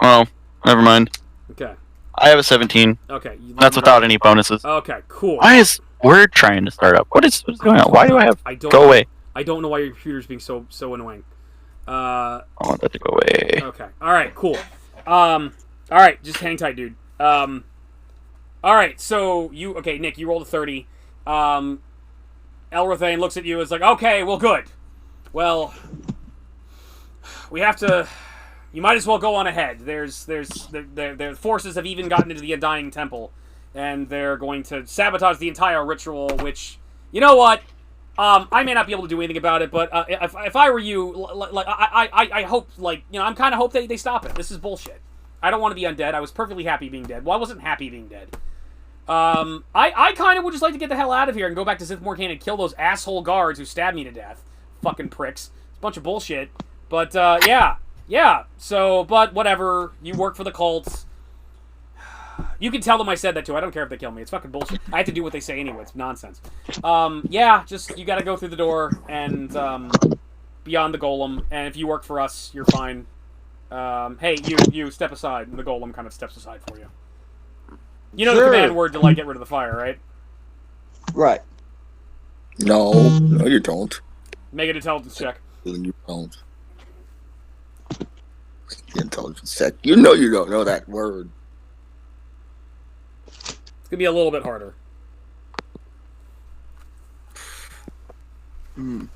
well, never mind. Okay. I have a 17. Okay. That's without any bonuses. Okay, cool. Why is Word trying to start up? What is going on? Why do I have... Go away. I don't know why your computer's being so annoying. I want that to go away. Okay. Alright, cool. Alright, just hang tight, dude. Alright, so you... Okay, Nick, you rolled a 30. Elrothane looks at you and is like, okay, well, good. Well, we have to... You might as well go on ahead. The forces have even gotten into the Undying Temple, and they're going to sabotage the entire ritual, which... You know what? I may not be able to do anything about it, but if I were you, I hope, I'm kind of hope they stop it. This is bullshit. I don't want to be undead. I was perfectly happy being dead. Well, I wasn't happy being dead. I kind of would just like to get the hell out of here and go back to Sith Morcane and kill those asshole guards who stabbed me to death. Fucking pricks. It's a bunch of bullshit. But, yeah. So, but whatever. You work for the cults. You can tell them I said that too. I don't care if they kill me. It's fucking bullshit. I have to do what they say anyway. It's nonsense. Yeah, just, you gotta go through the door and, beyond the golem. And if you work for us, you're fine. Hey, you step aside. And the golem kind of steps aside for you. You know the command word to, get rid of the fire, right? Right. No, you don't. Make an intelligence check. You don't. Intelligence check. You know you don't know that word. It's gonna be a little bit harder. An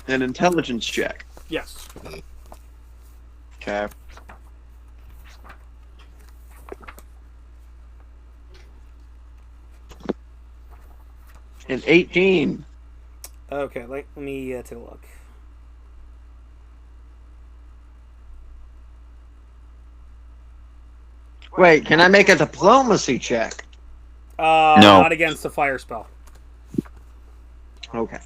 intelligence check. Yes. Okay. An 18. Okay, let me take a look. Wait, can I make a diplomacy check? No. Not against the fire spell. Okay.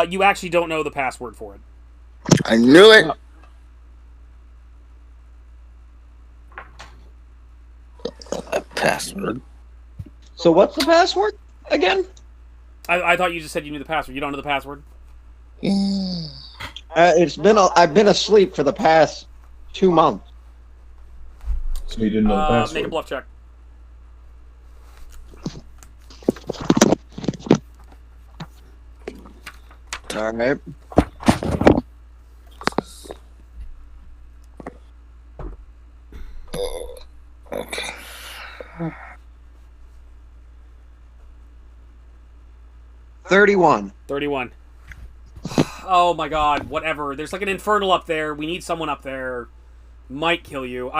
You actually don't know the password for it. I knew it. Password. So what's the password again? I thought you just said you knew the password. You don't know the password? Yeah. I've been asleep for the past 2 months. So you didn't know the password. Make a bluff check. All right. Okay. 31. 31. Oh my god, whatever. There's like an infernal up there. We need someone up there. Might kill you.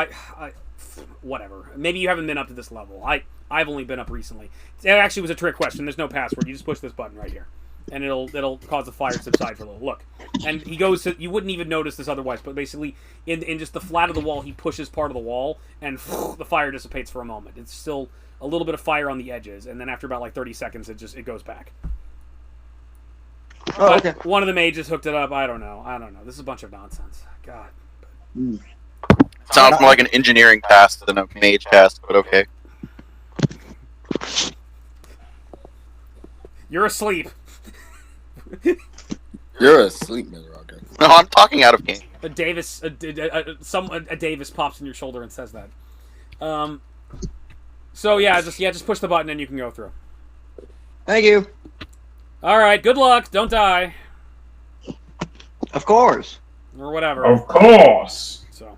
Whatever. Maybe you haven't been up to this level. I've only been up recently. It actually was a trick question. There's no password. You just push this button right here. And it'll cause the fire to subside for a little. Look. And he goes to, you wouldn't even notice this otherwise, but basically in just the flat of the wall, he pushes part of the wall and the fire dissipates for a moment. It's still a little bit of fire on the edges, and then after about like 30 seconds it goes back. Oh, okay. One of the mages hooked it up. I don't know. This is a bunch of nonsense. God. Sounds more like an engineering task than a mage task, but okay. You're asleep. You're asleep, Mr. Rocket. No, I'm talking out of game. A Davis pops in your shoulder and says that. So yeah, just push the button and you can go through. Thank you. All right, good luck. Don't die Of course. or whatever. Of course. So,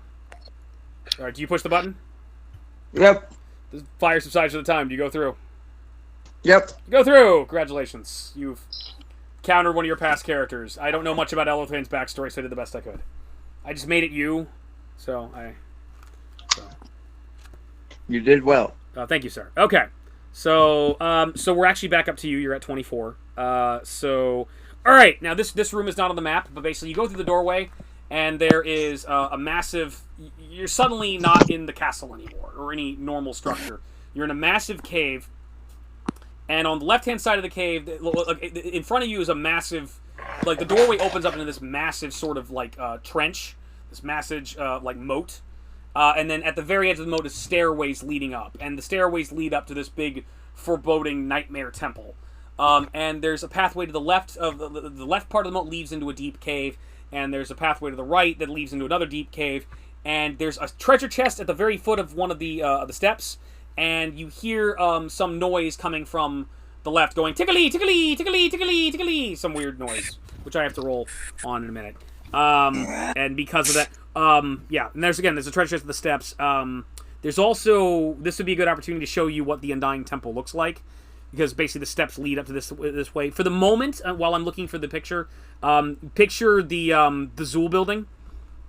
all right, do you push the button? Yep. The fire subsides for the time. Do you go through? Yep. You go through. Congratulations. You've countered one of your past characters. I don't know much about Elothane's backstory, so I did the best I could. I just made it you, so. You did well. Thank you, sir. Okay, so we're actually back up to you. You're at 24. So, all right. Now this room is not on the map, but basically you go through the doorway, and there is a massive. You're suddenly not in the castle anymore, or any normal structure. You're in a massive cave, and on the left-hand side of the cave, in front of you is a massive. Like the doorway opens up into this massive sort of like trench, this massive like moat. And then at the very edge of the moat is stairways leading up. And the stairways lead up to this big, foreboding nightmare temple. And there's a pathway to the left of the left part of the moat leads into a deep cave. And there's a pathway to the right that leads into another deep cave. And there's a treasure chest at the very foot of one of the steps. And you hear some noise coming from the left going, tickly, tickly, tickly, tickly, tickly. Some weird noise, which I have to roll on in a minute. And because of that, yeah, and there's a treasure chest at the steps. There's also, this would be a good opportunity to show you what the Undying Temple looks like, because basically the steps lead up to this way. For the moment, while I'm looking for the picture, picture the Zool building,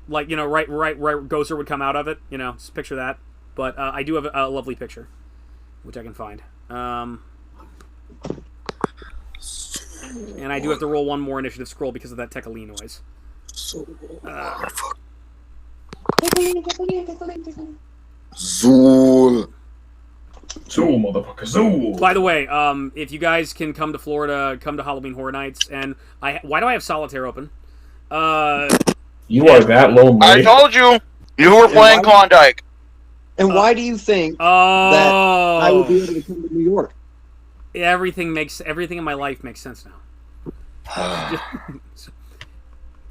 like, you know, right where Gozer would come out of it, you know, just picture that. But I do have a lovely picture, which I can find. And I do have to roll one more initiative scroll because of that Tekali noise. Zool. Zool, motherfucker, Zool. By the way, if you guys can come to Florida, come to Halloween Horror Nights, and why do I have Solitaire open? You are that lonely. I told you! You were playing Klondike. And why do you think that Oh, I would be able to come to New York? everything in my life makes sense now.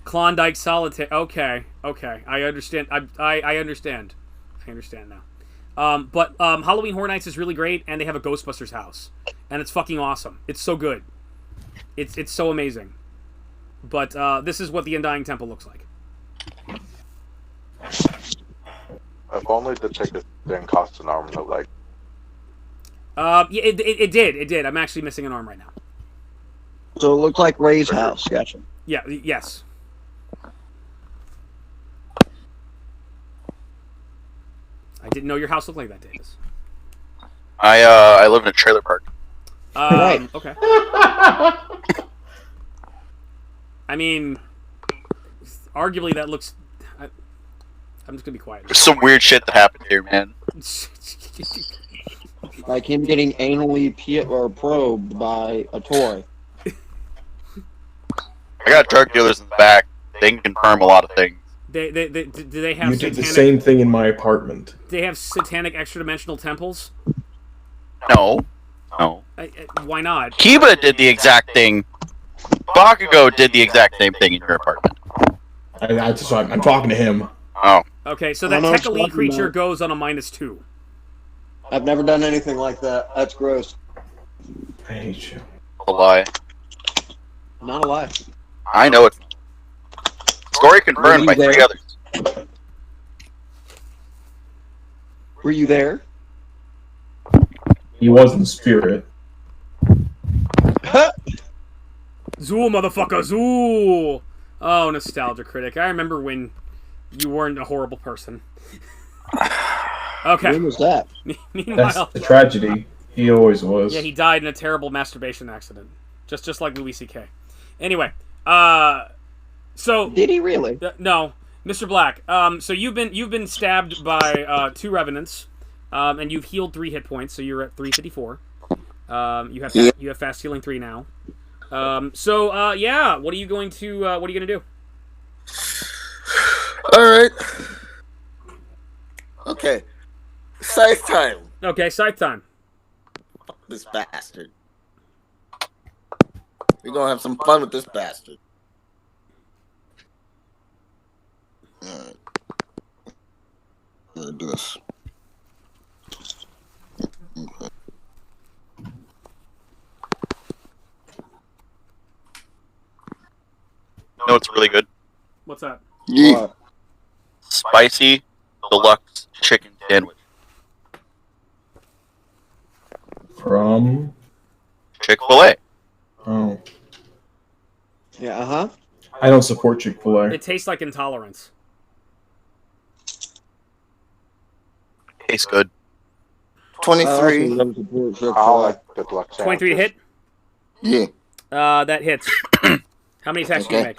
Klondike Solitaire. Okay. I understand. I understand. I understand now. But Halloween Horror Nights is really great, and they have a Ghostbusters house, and it's fucking awesome. It's so good. It's so amazing. But this is what the Undying Temple looks like. If only the ticket didn't cost an arm and a leg. Yeah, it did. I'm actually missing an arm right now. So it looked like Ray's house. Gotcha. Yeah. Yes. I didn't know your house looked like that, Davis. I live in a trailer park. Right. Okay. I mean, arguably that looks. I'm just gonna be quiet. There's some weird shit that happened here, man. Like him getting anally probed by a toy. I got drug dealers in the back. They can confirm a lot of things. Do they have You did the satanic? same thing in my apartment. Do they have satanic extra-dimensional temples? No. No. Why not? Kiba did the exact thing. Bakugo did the exact same thing in your apartment. I'm talking to him. Oh. Okay, so I that don't know what Tech you're Elite talking creature about. goes on a -2. I've never done anything like that. That's gross. I hate you. A lie. Not a lie. I know it's not. Story confirmed by Were you 3 there? others. Were you there? He was in spirit. Zool, motherfucker, Zool! Oh, nostalgia critic. I remember when you weren't a horrible person. Okay. When was that? That's Meanwhile, the tragedy. He always was. yeah, he died in a terrible masturbation accident, just like Louis C.K. Anyway, so Did he really? no, Mr. Black. So you've been stabbed by 2 revenants, and you've healed 3 hit points, so you're at 354. You have fast healing 3 now. Yeah, what are you going to do? Alright. Okay. Scythe time. Okay, scythe time. Fuck this bastard. We're gonna have some fun with this bastard. Alright. I'm gonna do this. Okay. You know what's really good? What's that? Yeah. Spicy deluxe chicken sandwich. From... Chick-fil-A. Oh. Yeah, uh-huh. I don't support Chick-fil-A. It tastes like intolerance. Tastes good. 23. I like the deluxe 23 to hit. Yeah. That hits. How many attacks can you Okay. make?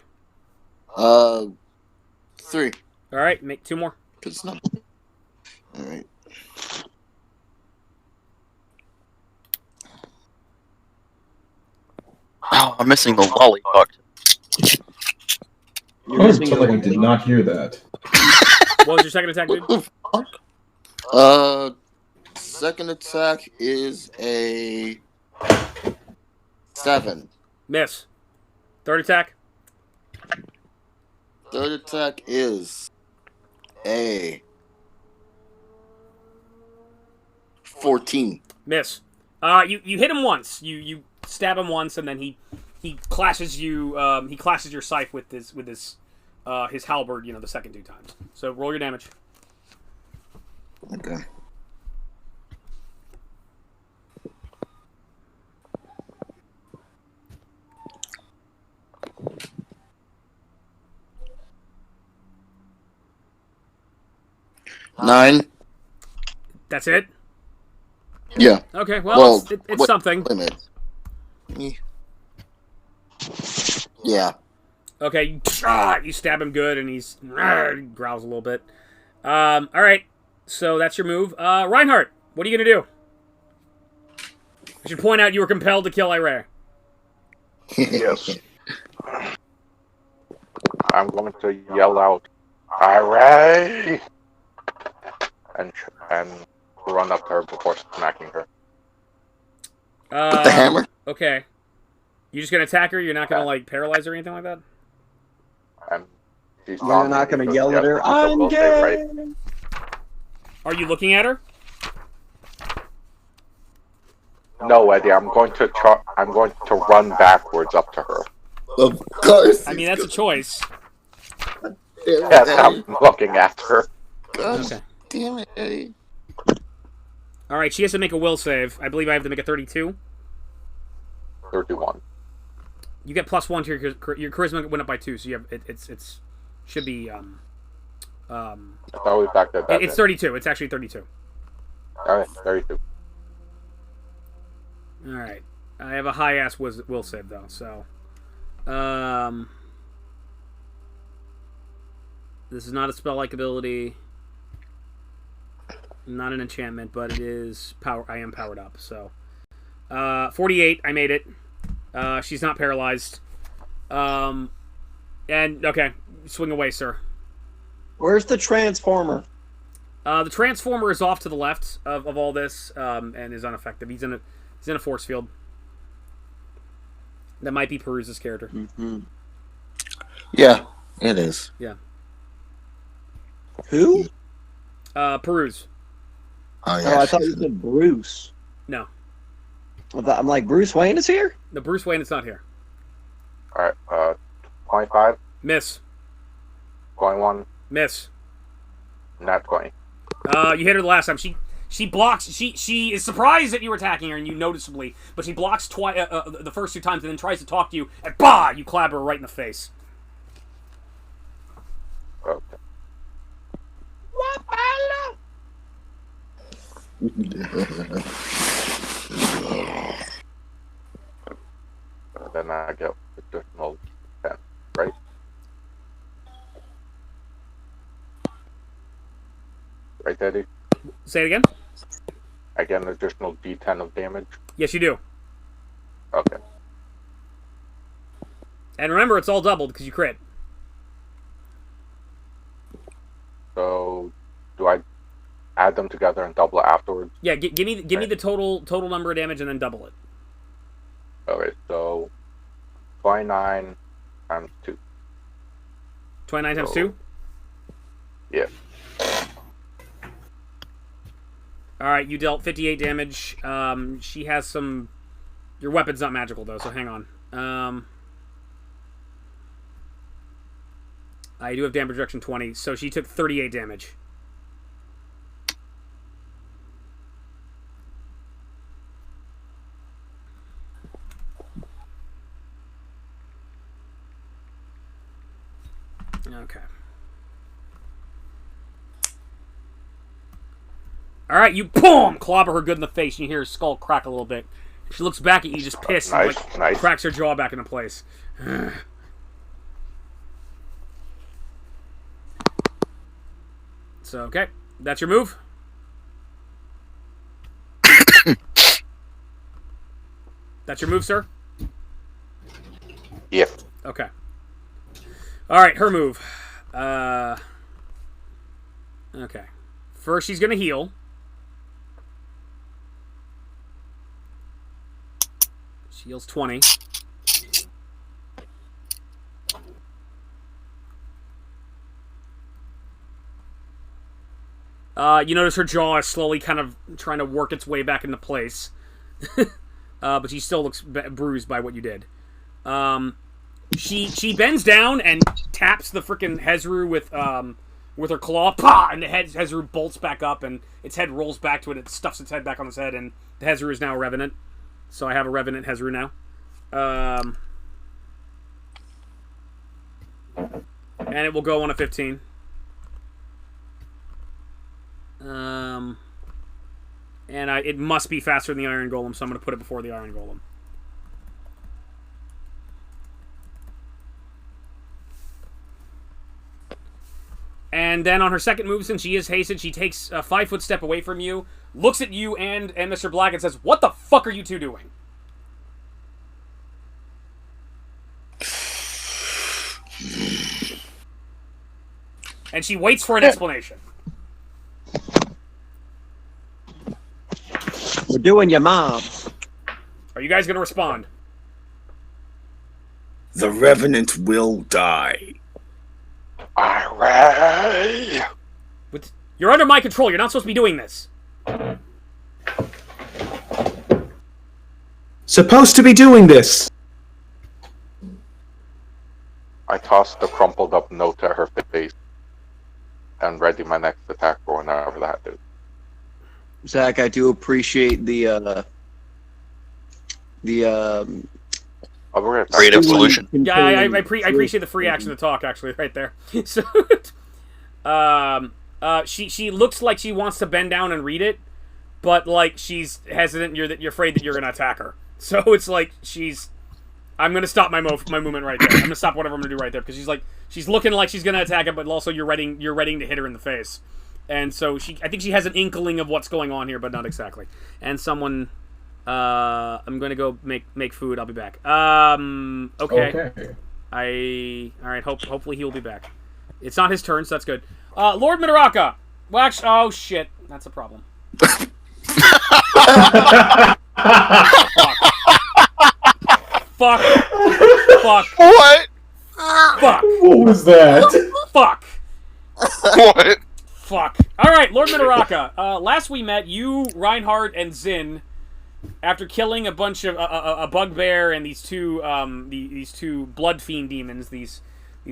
3. All right, make 2 more. Cause it's not. Alright. Oh, I'm missing the lollipop. You're I missing felt like I the- did not hear that. What was your second attack, dude? What the fuck? Second attack is a 7. Miss. Third attack. Third attack is a 14. Miss. You hit him once. You stab him once, and then he clashes you. He clashes your scythe with his halberd. The second 2 times. So roll your damage. Okay. Nine. That's it. Yeah. Okay. Well, it's wait, something. Wait a minute. Yeah. Okay. You stab him good, and he growls a little bit. All right. So that's your move. Reinhardt, what are you gonna do? I should point out you were compelled to kill Irae. Yes. I'm going to yell out, "Irae!" and run up to her before smacking her. With the hammer? Okay. You just gonna attack her? You're not gonna paralyze her or anything like that? And she's You're not talking, gonna so yell yes, at her. so I'm we'll say, gay. right? Are you looking at her? No, Eddie. I'm going to run backwards up to her. Of course. I mean, that's a choice. Yes, I'm looking at her. God Okay. damn it, Eddie. All right. She has to make a will save. I believe I have to make a 32. 31. You get +1 to your charisma went up by 2, so you have it's should be I thought we factored that it's in. 32. It's actually 32. Alright, 32. All right. I have a high-ass will save, though, so... This is not a spell-like ability. Not an enchantment, but it is power. I am powered up, so... 48, I made it. She's not paralyzed. And, okay, swing away, sir. Where's the transformer? The transformer is off to the left of all this, and is unaffected. He's in a force field. That might be Peruse's character. Mm-hmm. Yeah, it is. Yeah. Who? Peruse. Oh, Oh, I thought you said Bruce. No. I'm like, Bruce Wayne is here? The Bruce Wayne is not here. Alright, 25, Miss. going 1, Miss. not 20. You hit her the last time. She blocks. She is surprised that you were attacking her, and you noticeably, but she blocks twice the first 2 times, and then tries to talk to you, and bah! You clap her right in the face. Okay. Then I get additional 10, right? Right, Daddy? Say it again. I get an additional D10 of damage. Yes, you do. Okay. And remember, it's all doubled because you crit. So, do I add them together and double it afterwards? Yeah, give me the total number of damage and then double it. Okay, so 29 times 2. 29 times 2? Yeah. Alright, you dealt 58 damage. She has some... Your weapon's not magical, though, so hang on. I do have damage reduction 20, so she took 38 damage. Okay. Alright, you boom! Clobber her good in the face, and you hear her skull crack a little bit. She looks back at you, just pissed, Nice, and nice. cracks her jaw back into place. So, okay. That's your move? That's your move, sir? Yep. Okay. Alright, her move. Okay. First, she's gonna heal. She heals 20. You notice her jaw is slowly kind of trying to work its way back into place. But she still looks bruised by what you did. She bends down and taps the frickin' Hezru with her claw. Pah! And the Hezru bolts back up, and its head rolls back to it. It stuffs its head back on its head, and the Hezru is now a Revenant. So I have a Revenant Hezru now. And it will go on a 15. And it must be faster than the Iron Golem, so I'm going to put it before the Iron Golem. And then on her second move, since she is hasted, she takes a 5-foot step away from you, looks at you and Mr. Black and says, "What the fuck are you two doing?" And she waits for an explanation. We're doing your mom. Are you guys going to respond? The Revenant will die. Irae! You're under my control. You're not supposed to be doing this. Supposed to be doing this. I tossed the crumpled up note at her face and ready my next attack for whenever that is. Zach, I do appreciate the Oh, we're gonna Creative solution. Yeah, I appreciate the free action to talk, actually, right there. So, she looks like she wants to bend down and read it, but like she's hesitant. You're afraid that you're gonna attack her. So it's like I'm gonna stop my movement right there. I'm gonna stop whatever I'm gonna do right there because she's looking like she's gonna attack it, but also you're ready to hit her in the face. And so I think she has an inkling of what's going on here, but not exactly. And someone, I'm gonna go make food. I'll be back. Okay. All right. Hopefully he'll be back. It's not his turn, so that's good. Lord Mitaraka. Well, actually, oh shit, that's a problem. Fuck. What? Fuck. What was that? Fuck. What? Fuck. Alright, Lord Mitaraka. Last we met, you, Reinhardt, and Zin, after killing a bunch of a bugbear and these two blood fiend demons, these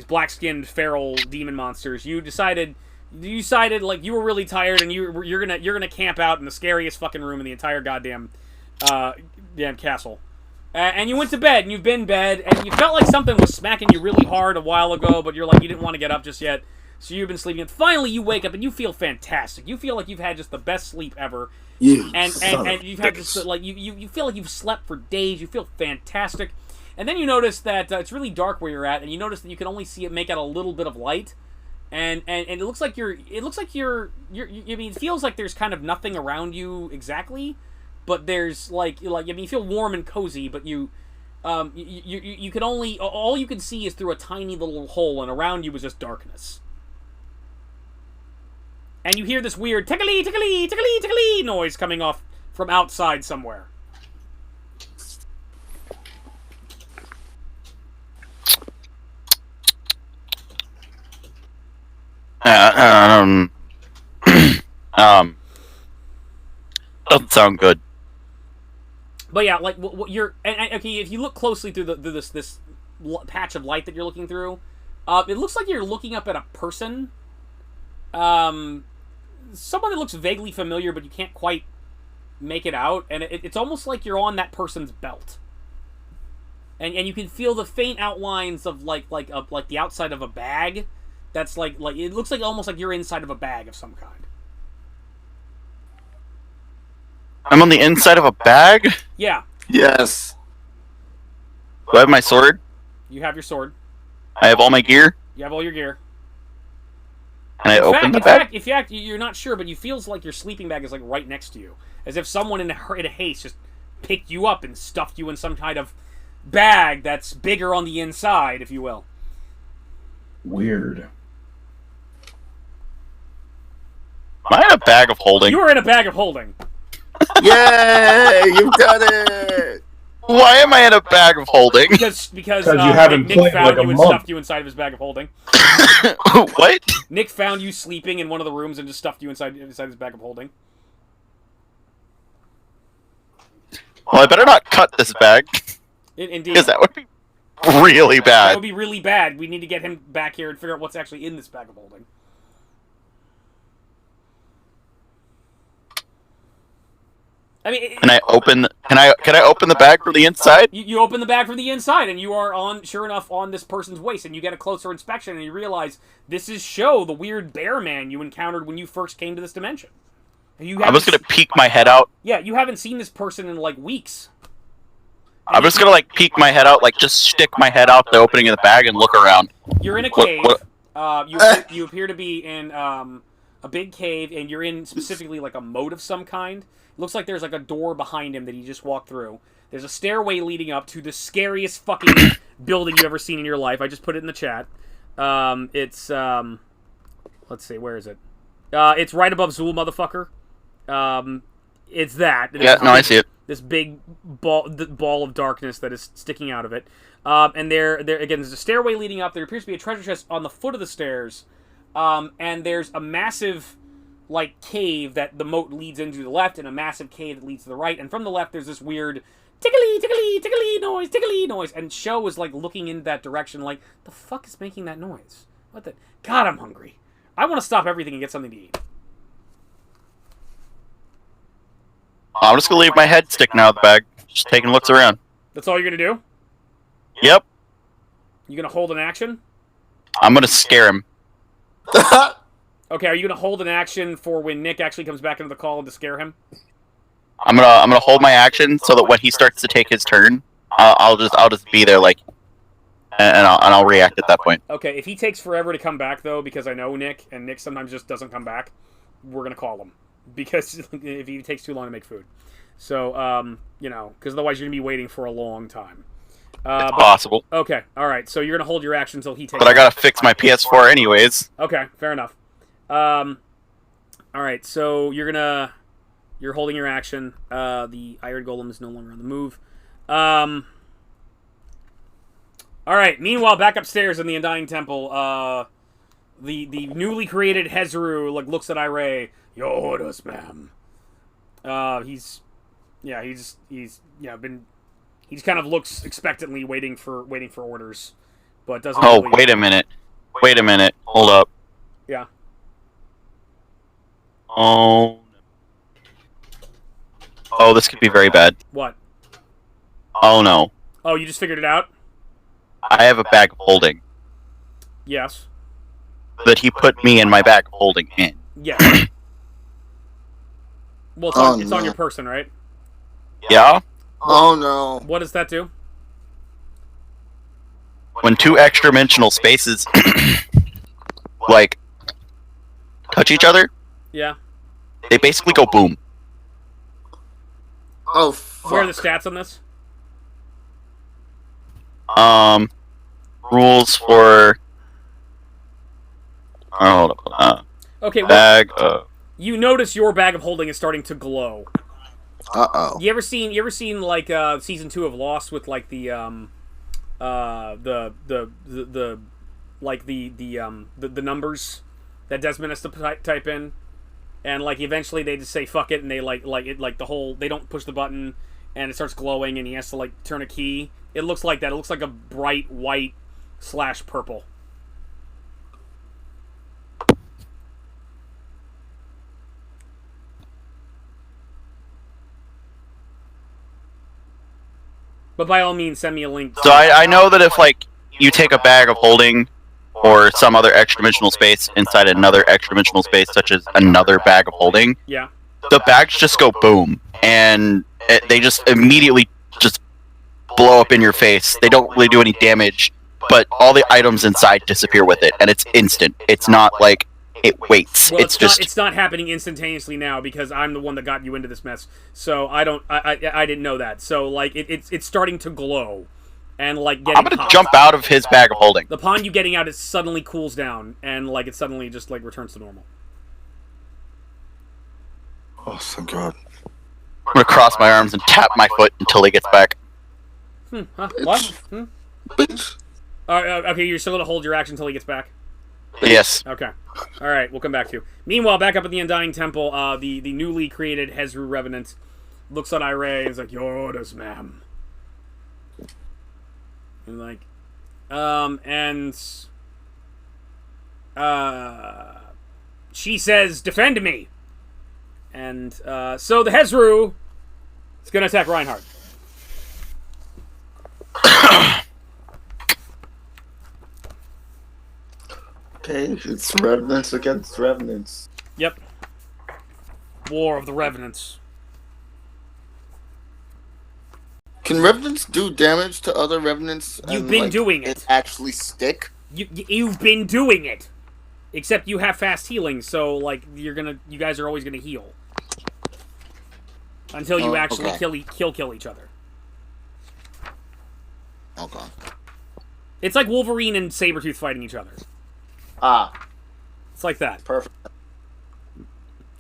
black-skinned feral demon monsters, you decided like you were really tired and you're gonna camp out in the scariest fucking room in the entire goddamn castle. And you went to bed, and you've been in bed, and you felt like something was smacking you really hard a while ago, but you're like, you didn't want to get up just yet, so you've been sleeping. And finally, you wake up, and you feel fantastic. You feel like you've had just the best sleep ever. And you've had just, like, you feel like you've slept for days. You feel fantastic. And then you notice that it's really dark where you're at, and you notice that you can only make out a little bit of light. And it looks like I mean, it feels like there's kind of nothing around you exactly. But there's like I mean, you feel warm and cozy, but you can only all you can see is through a tiny little hole, and around you is just darkness. And you hear this weird tickly tickly tickly tickly noise coming off from outside somewhere. Doesn't sound good. But yeah, like what you're okay. If you look closely through this patch of light that you're looking through, it looks like you're looking up at a person. Someone that looks vaguely familiar, but you can't quite make it out, and it's almost like you're on that person's belt. And you can feel the faint outlines of like the outside of a bag. That's like it looks like almost like you're inside of a bag of some kind. I'm on the inside of a bag? Yeah. Yes. Do I have my sword? You have your sword. I have all my gear? You have all your gear. Can I open the bag? In fact, you're not sure, but you feels like your sleeping bag is like right next to you, as if someone in a haste just picked you up and stuffed you in some kind of bag that's bigger on the inside, if you will. Weird. Am I in a bag of holding? You are in a bag of holding. Yay! You've done it! Why am I in a bag of holding? Because you haven't Nick played found like a you and month. stuffed you inside of his bag of holding. What? Nick found you sleeping in one of the rooms and just stuffed you inside his bag of holding. Well, I better not cut this bag. Indeed. Because that would be really That bad. would be really bad. We need to get him back here and figure out what's actually in this bag of holding. I mean, Can I open the bag from the inside? you open the bag from the inside, and you are sure enough on this person's waist, and you get a closer inspection, and you realize this is Sho, the weird bear man you encountered when you first came to this dimension. I'm just gonna peek my head out. Yeah, you haven't seen this person in like weeks. I'm just gonna like peek my head out, like just stick my head out the opening of the bag and look around. You're in a cave. What? You appear to be in a big cave, and you're in specifically like a moat of some kind. Looks like there's like a door behind him that he just walked through. There's a stairway leading up to the scariest fucking building you've ever seen in your life. I just put it in the chat. It's let's see, where is it? It's right above Zool, motherfucker. It's that. Yeah, no, I see it. This big ball of darkness that is sticking out of it. And there again, there's a stairway leading up. There appears to be a treasure chest on the foot of the stairs. And there's a massive like cave that the moat leads into the left, and a massive cave that leads to the right. And from the left, there's this weird tickly, tickly, tickly noise. And Sho is like looking in that direction, like the fuck is making that noise? What the? God, I'm hungry. I want to stop everything and get something to eat. I'm just gonna leave my head sticking out of the bag, just taking looks around. That's all you're gonna do? Yep. You gonna hold an action? I'm gonna scare him. Okay, are you gonna hold an action for when Nick actually comes back into the call to scare him? I'm gonna hold my action so that when he starts to take his turn, I'll just be there like, and I'll react at that point. Okay, if he takes forever to come back though, because I know Nick, and Nick sometimes just doesn't come back, we're gonna call him because if he takes too long to make food. So because otherwise you're gonna be waiting for a long time. It's possible. Okay, all right. So you're gonna hold your action until he takes. But I gotta fix my PS4 anyways. Okay, fair enough. All right, so you're holding your action. The Iron Golem is no longer on the move. All right. Meanwhile, back upstairs in the Undying Temple, the newly created Hezru looks at Irae. Your orders, ma'am. He just kind of looks expectantly, waiting for orders, but doesn't. Oh, really... wait a minute. Hold up. Yeah. Oh, this could be very bad. What? Oh no. Oh, you just figured it out? I have a bag of holding Yes. that he put me in my bag of holding in. Yes. Well, it's on no. your person, right? Yeah? Oh no. What does that do? When two extra-dimensional spaces, touch each other, Yeah. they basically go boom. Oh fuck. Where are the stats on this? Rules for... Oh, hold up. Okay, well, Bag of... you notice your bag of holding is starting to glow. Uh-oh. You ever seen season 2 of Lost with the numbers that Desmond has to type in, and eventually they just say fuck it, and they they don't push the button and it starts glowing and he has to turn a key. It looks like that. It looks like a bright white / purple. But by all means, send me a link. So I know that if, you take a bag of holding or some other extra-dimensional space inside another extra-dimensional space, such as another bag of holding, Yeah. the bags just go boom, and they just immediately just blow up in your face. They don't really do any damage, but all the items inside disappear with it, and it's instant. It's not like it waits. Well, it's not happening instantaneously now because I'm the one that got you into this mess. So I didn't know that. So it's starting to glow, and getting. I'm gonna hot. jump out of his bag of holding. The pond you getting out, it suddenly cools down, and it suddenly just returns to normal. Oh thank God. I'm gonna cross my arms and tap my foot until he gets back. Huh? What? Bitch. Okay, you're still gonna hold your action until he gets back. Yes. Okay. All right, we'll come back to you. Meanwhile, back up at the Undying Temple, the newly created Hezru Revenant looks at Irae and is like, "Your orders, ma'am." And she says, "Defend me." And so the Hezru is gonna attack Reinhardt. Okay, it's revenants against revenants. Yep. War of the Revenants. Can revenants do damage to other revenants? You've and, been doing it. Actually stick? You've been doing it. Except you have fast healing, so you guys are always gonna heal until you actually okay. kill each other. Okay. It's like Wolverine and Sabretooth fighting each other. Ah, It's like that. perfect.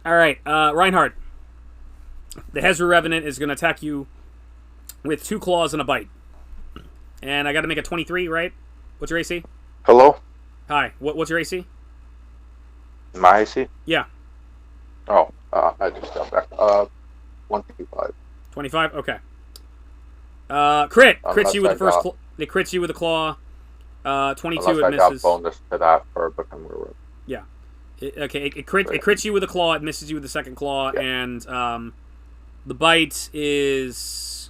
All right, Reinhardt. The Hezru Revenant is gonna attack you with 2 claws and a bite, and I got to make a 23, right? What's your AC? Hello? Hi. What's your AC? My AC? Yeah. Oh, I just got back. 155. 25. Okay. Crits Unless you with I the first. got- It crits you with a claw. 22. Unless I It got misses. bonus to that for becoming a werewolf. Yeah. It crits you with a claw. It misses you with the second claw, Yeah. and the bite is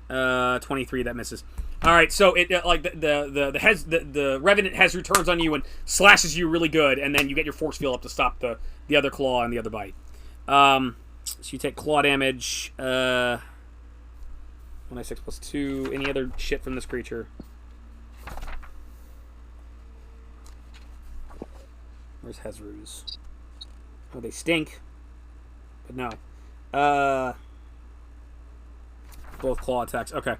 23. That misses. All right, so it the Revenant Hezru turns on you and slashes you really good, and then you get your force field up to stop the other claw and the other bite. So you take claw damage. 1d6 plus 2. Any other shit from this creature? Where's Hezru's? Oh, they stink. But no. Both claw attacks. Okay.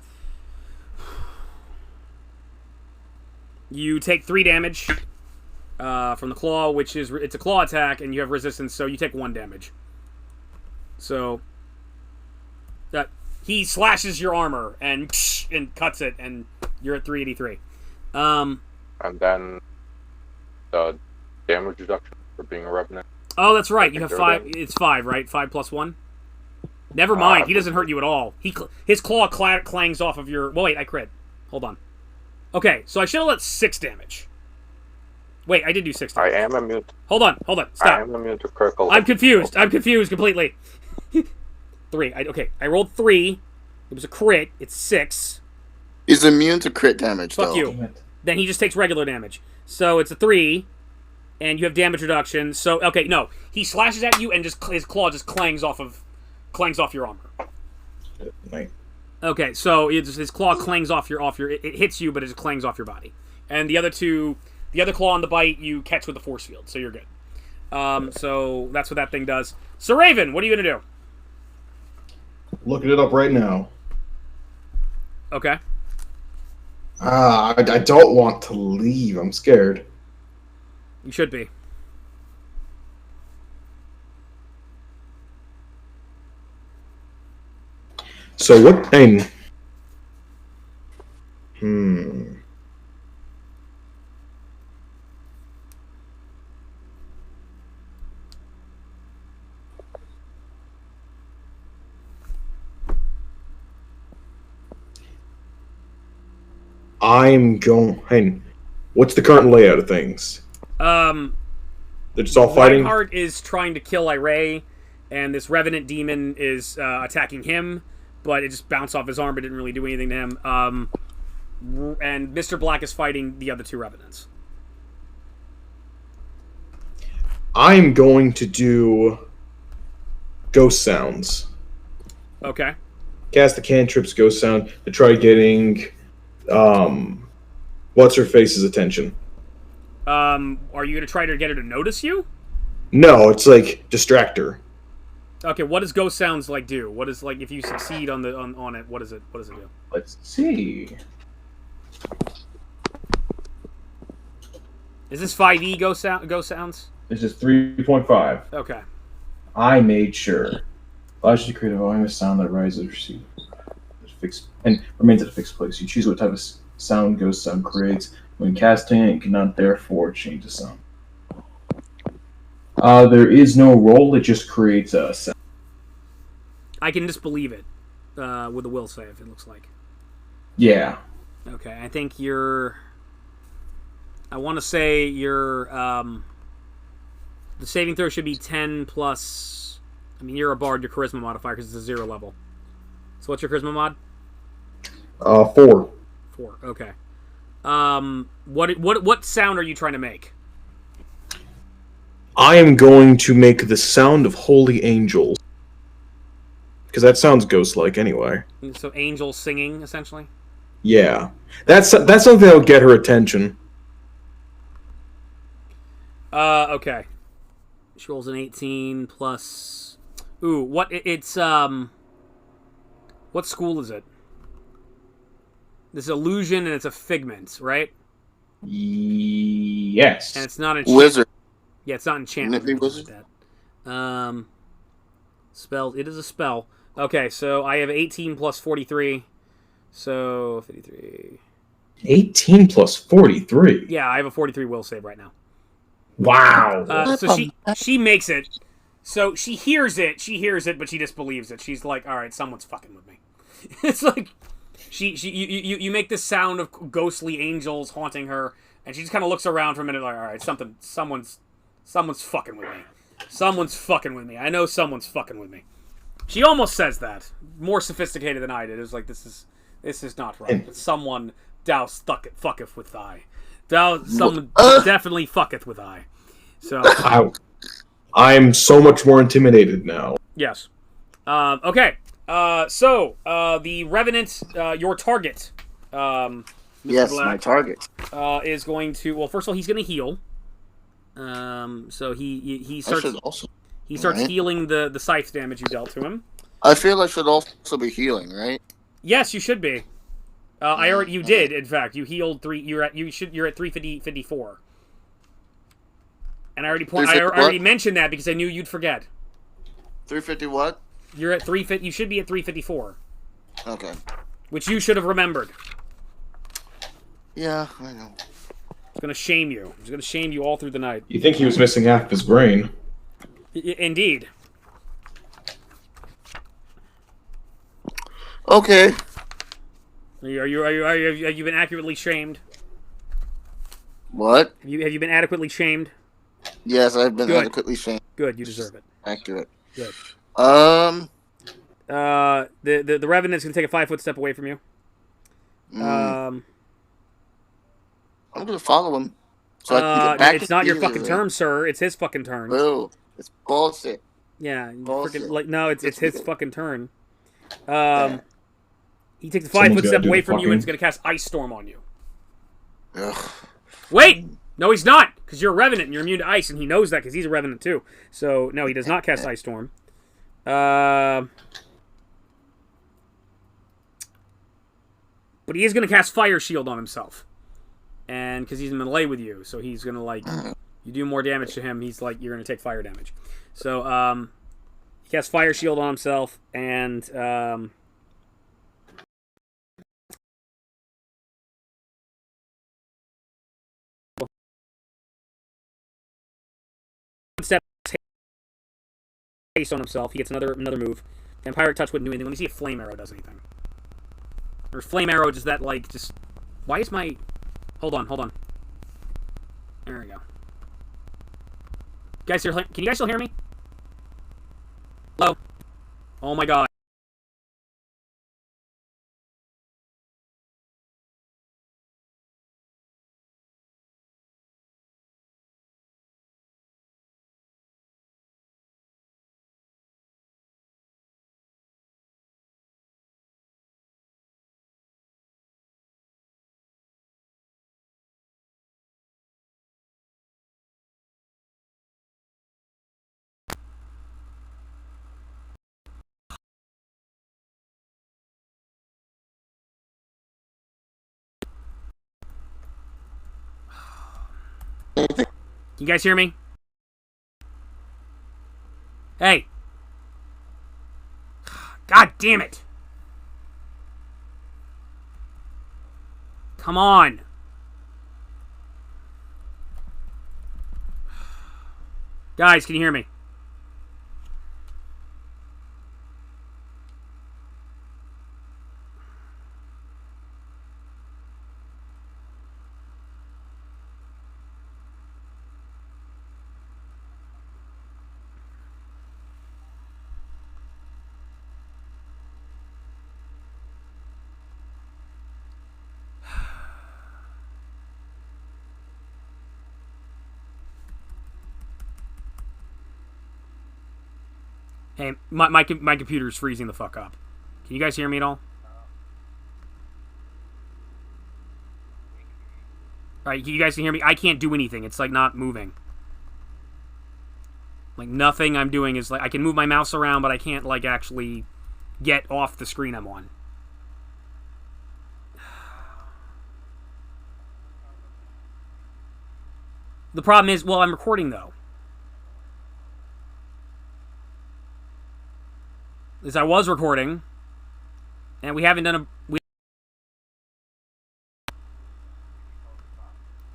You take 3 damage from the claw, which is... It's a claw attack, and you have resistance, so you take 1 damage. So... he slashes your armor and cuts it, and you're at 383. And then the damage reduction for being a revenant. Oh, that's right. You have 5. It's 5, right? 5 plus 1? Never mind. He doesn't hurt you at all. His claw clangs off of your... Well, wait, I crit. Hold on. Okay, so I should have let 6 damage. Wait, I did do 6 damage. I am immune. Hold on. Stop. I am immune to critical. I'm confused. I'm confused completely. 3. Okay, I rolled 3. It was a crit. It's 6. He's immune to crit damage, Fuck though. you. Then he just takes regular damage. So it's a 3, and you have damage reduction. So, okay, no. He slashes at you, and just his claw just clangs off your armor. Right. Okay, so his claw clangs off your... It hits you, but it just clangs off your body. And the other claw on the bite, you catch with the force field, so you're good. So that's what that thing does. So, Raven, what are you going to do? Looking it up right now. Okay. I don't want to leave. I'm scared. You should be. So what thing? I'm going. What's the current layout of things? They're just all fighting. Reinhardt is trying to kill Irae, and this Revenant demon is attacking him, but it just bounced off his arm, but didn't really do anything to him. And Mr. Black is fighting the other 2 Revenants. I'm going to do ghost sounds. Okay. Cast the cantrips ghost sound to try getting what's her face's attention. Are you gonna try to get her to notice you? No, it's like distract her. Okay, what does ghost sounds like do? What is like if you succeed on it? What does it do? Let's see. Is this 5e ghost sounds? This is 3.5. Okay. I made sure. Allows you to create a volume of sound that rises or receives fixed and remains at a fixed place. You choose what type of sound ghost sound creates. When casting it, you cannot therefore change the sound. There is no roll, it just creates a sound. I can just believe it with a will save, it looks like. Yeah. Okay, I think you're... I want to say you're... the saving throw should be 10 plus... I mean, you're a bard, your charisma modifier, because it's a 0 level. So what's your charisma mod? 4. 4, okay. What sound are you trying to make? I am going to make the sound of holy angels. Because that sounds ghost-like anyway. So angels singing, essentially? Yeah. That's something that'll get her attention. Okay. She rolls an 18 plus... Ooh, it's, what school is it? This is illusion and it's a figment, right? Yes. And it's not Wizard. Yeah, it's not enchantment. Nippy wizard. Like that. Spell. It is a spell. Okay, so I have 18 plus 43. So 53. 18 plus 43. Yeah, I have a 43 will save right now. Wow. So she makes it. So she hears it, but she disbelieves it. She's like, all right, someone's fucking with me. It's like you make this sound of ghostly angels haunting her, and she just kind of looks around for a minute, like, all right, someone's fucking with me. Someone's fucking with me. I know someone's fucking with me. She almost says that, more sophisticated than I did. It was like, this is not right. But someone fucketh with I. Someone definitely fucketh with I. So I'm so much more intimidated now. Yes. Okay. So the Revenant, your target, Mr. Yes, Black, my target. is going to. Well, first of all, he's going to heal. So he I should starts also. he healing the scythe damage you dealt to him. I feel I should also be healing, right? Yes, you should be. You did. In fact, you healed 3. You're at 354. And I already mentioned that because I knew you'd forget. 350 what? You're at 350. You should be at 354. Okay. Which you should have remembered. Yeah, I know. It's gonna shame you. It's gonna shame you all through the night. You think he was missing half his brain? Indeed. Okay. Have you been accurately shamed? What? Have you been adequately shamed? Yes, I've been Good. adequately shamed. Good, you deserve it. Accurate. Good. Um. The Revenant's gonna take a 5-foot step away from you. I'm gonna follow him. So I can get back. It's not your fucking turn, sir. It's his fucking turn. Boo. It's bullshit. Yeah, Bullshit. no, it's his fucking turn. Yeah. He takes a Someone's 5-foot gotta step do away the from you and is fucking- gonna cast Ice Storm on you. Ugh. Wait! No, he's not! Because you're a Revenant and you're immune to ice, and he knows that because he's a Revenant too. So, no, he does not cast Ice Storm. But he is going to cast Fire Shield on himself. And because he's in melee with you, so he's going to, like, you do more damage to him, he's like, you're going to take fire damage. So, he casts Fire Shield on himself, and, step haste on himself. He gets another move. And Pirate Touch wouldn't do anything. Let me see if Flame Arrow does anything. Or Flame Arrow, does that, like, just... Why is my... Hold on. There we go. Can you guys still hear me? Hello? Oh my god. Can you guys hear me? Hey. God damn it. Come on. Guys, can you hear me? Hey, my computer's freezing the fuck up. Can you guys hear me at all? Alright, you guys can hear me? I can't do anything. It's like not moving. Like nothing I'm doing is like... I can move my mouse around, but I can't like actually get off the screen I'm on. The problem is, well, I'm recording though. Is I was recording, and we haven't done a...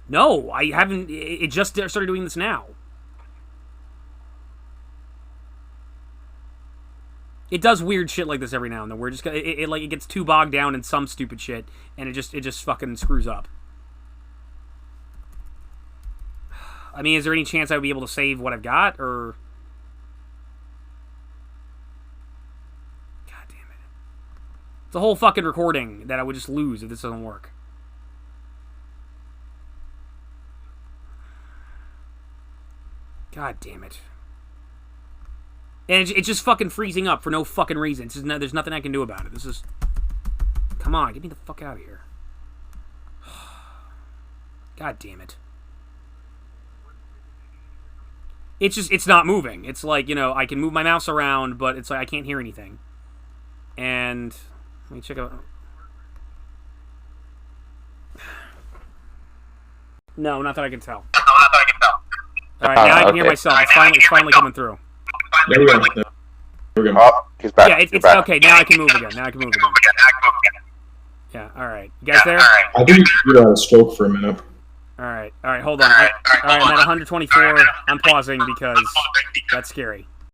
No, I haven't... It just started doing this now. It does weird shit like this every now and then. We're just it gets too bogged down in some stupid shit, and it just fucking screws up. I mean, is there any chance I would be able to save what I've got, or... It's a whole fucking recording that I would just lose if this doesn't work. God damn it. And it's just fucking freezing up for no fucking reason. It's just there's nothing I can do about it. This is... Come on, get me the fuck out of here. God damn it. It's just, it's not moving. It's like, you know, I can move my mouse around, but it's like I can't hear anything. And... Let me check out... No, not that I can tell. Alright, now I can hear myself. It's finally coming through. There we go. There we go. Oh, he's back. Yeah, He's it's back. okay. Now I can move again. Yeah, alright. You guys there? I think you got a stroke for a minute. Alright, hold on. Alright, I'm at 124. I'm pausing because that's scary.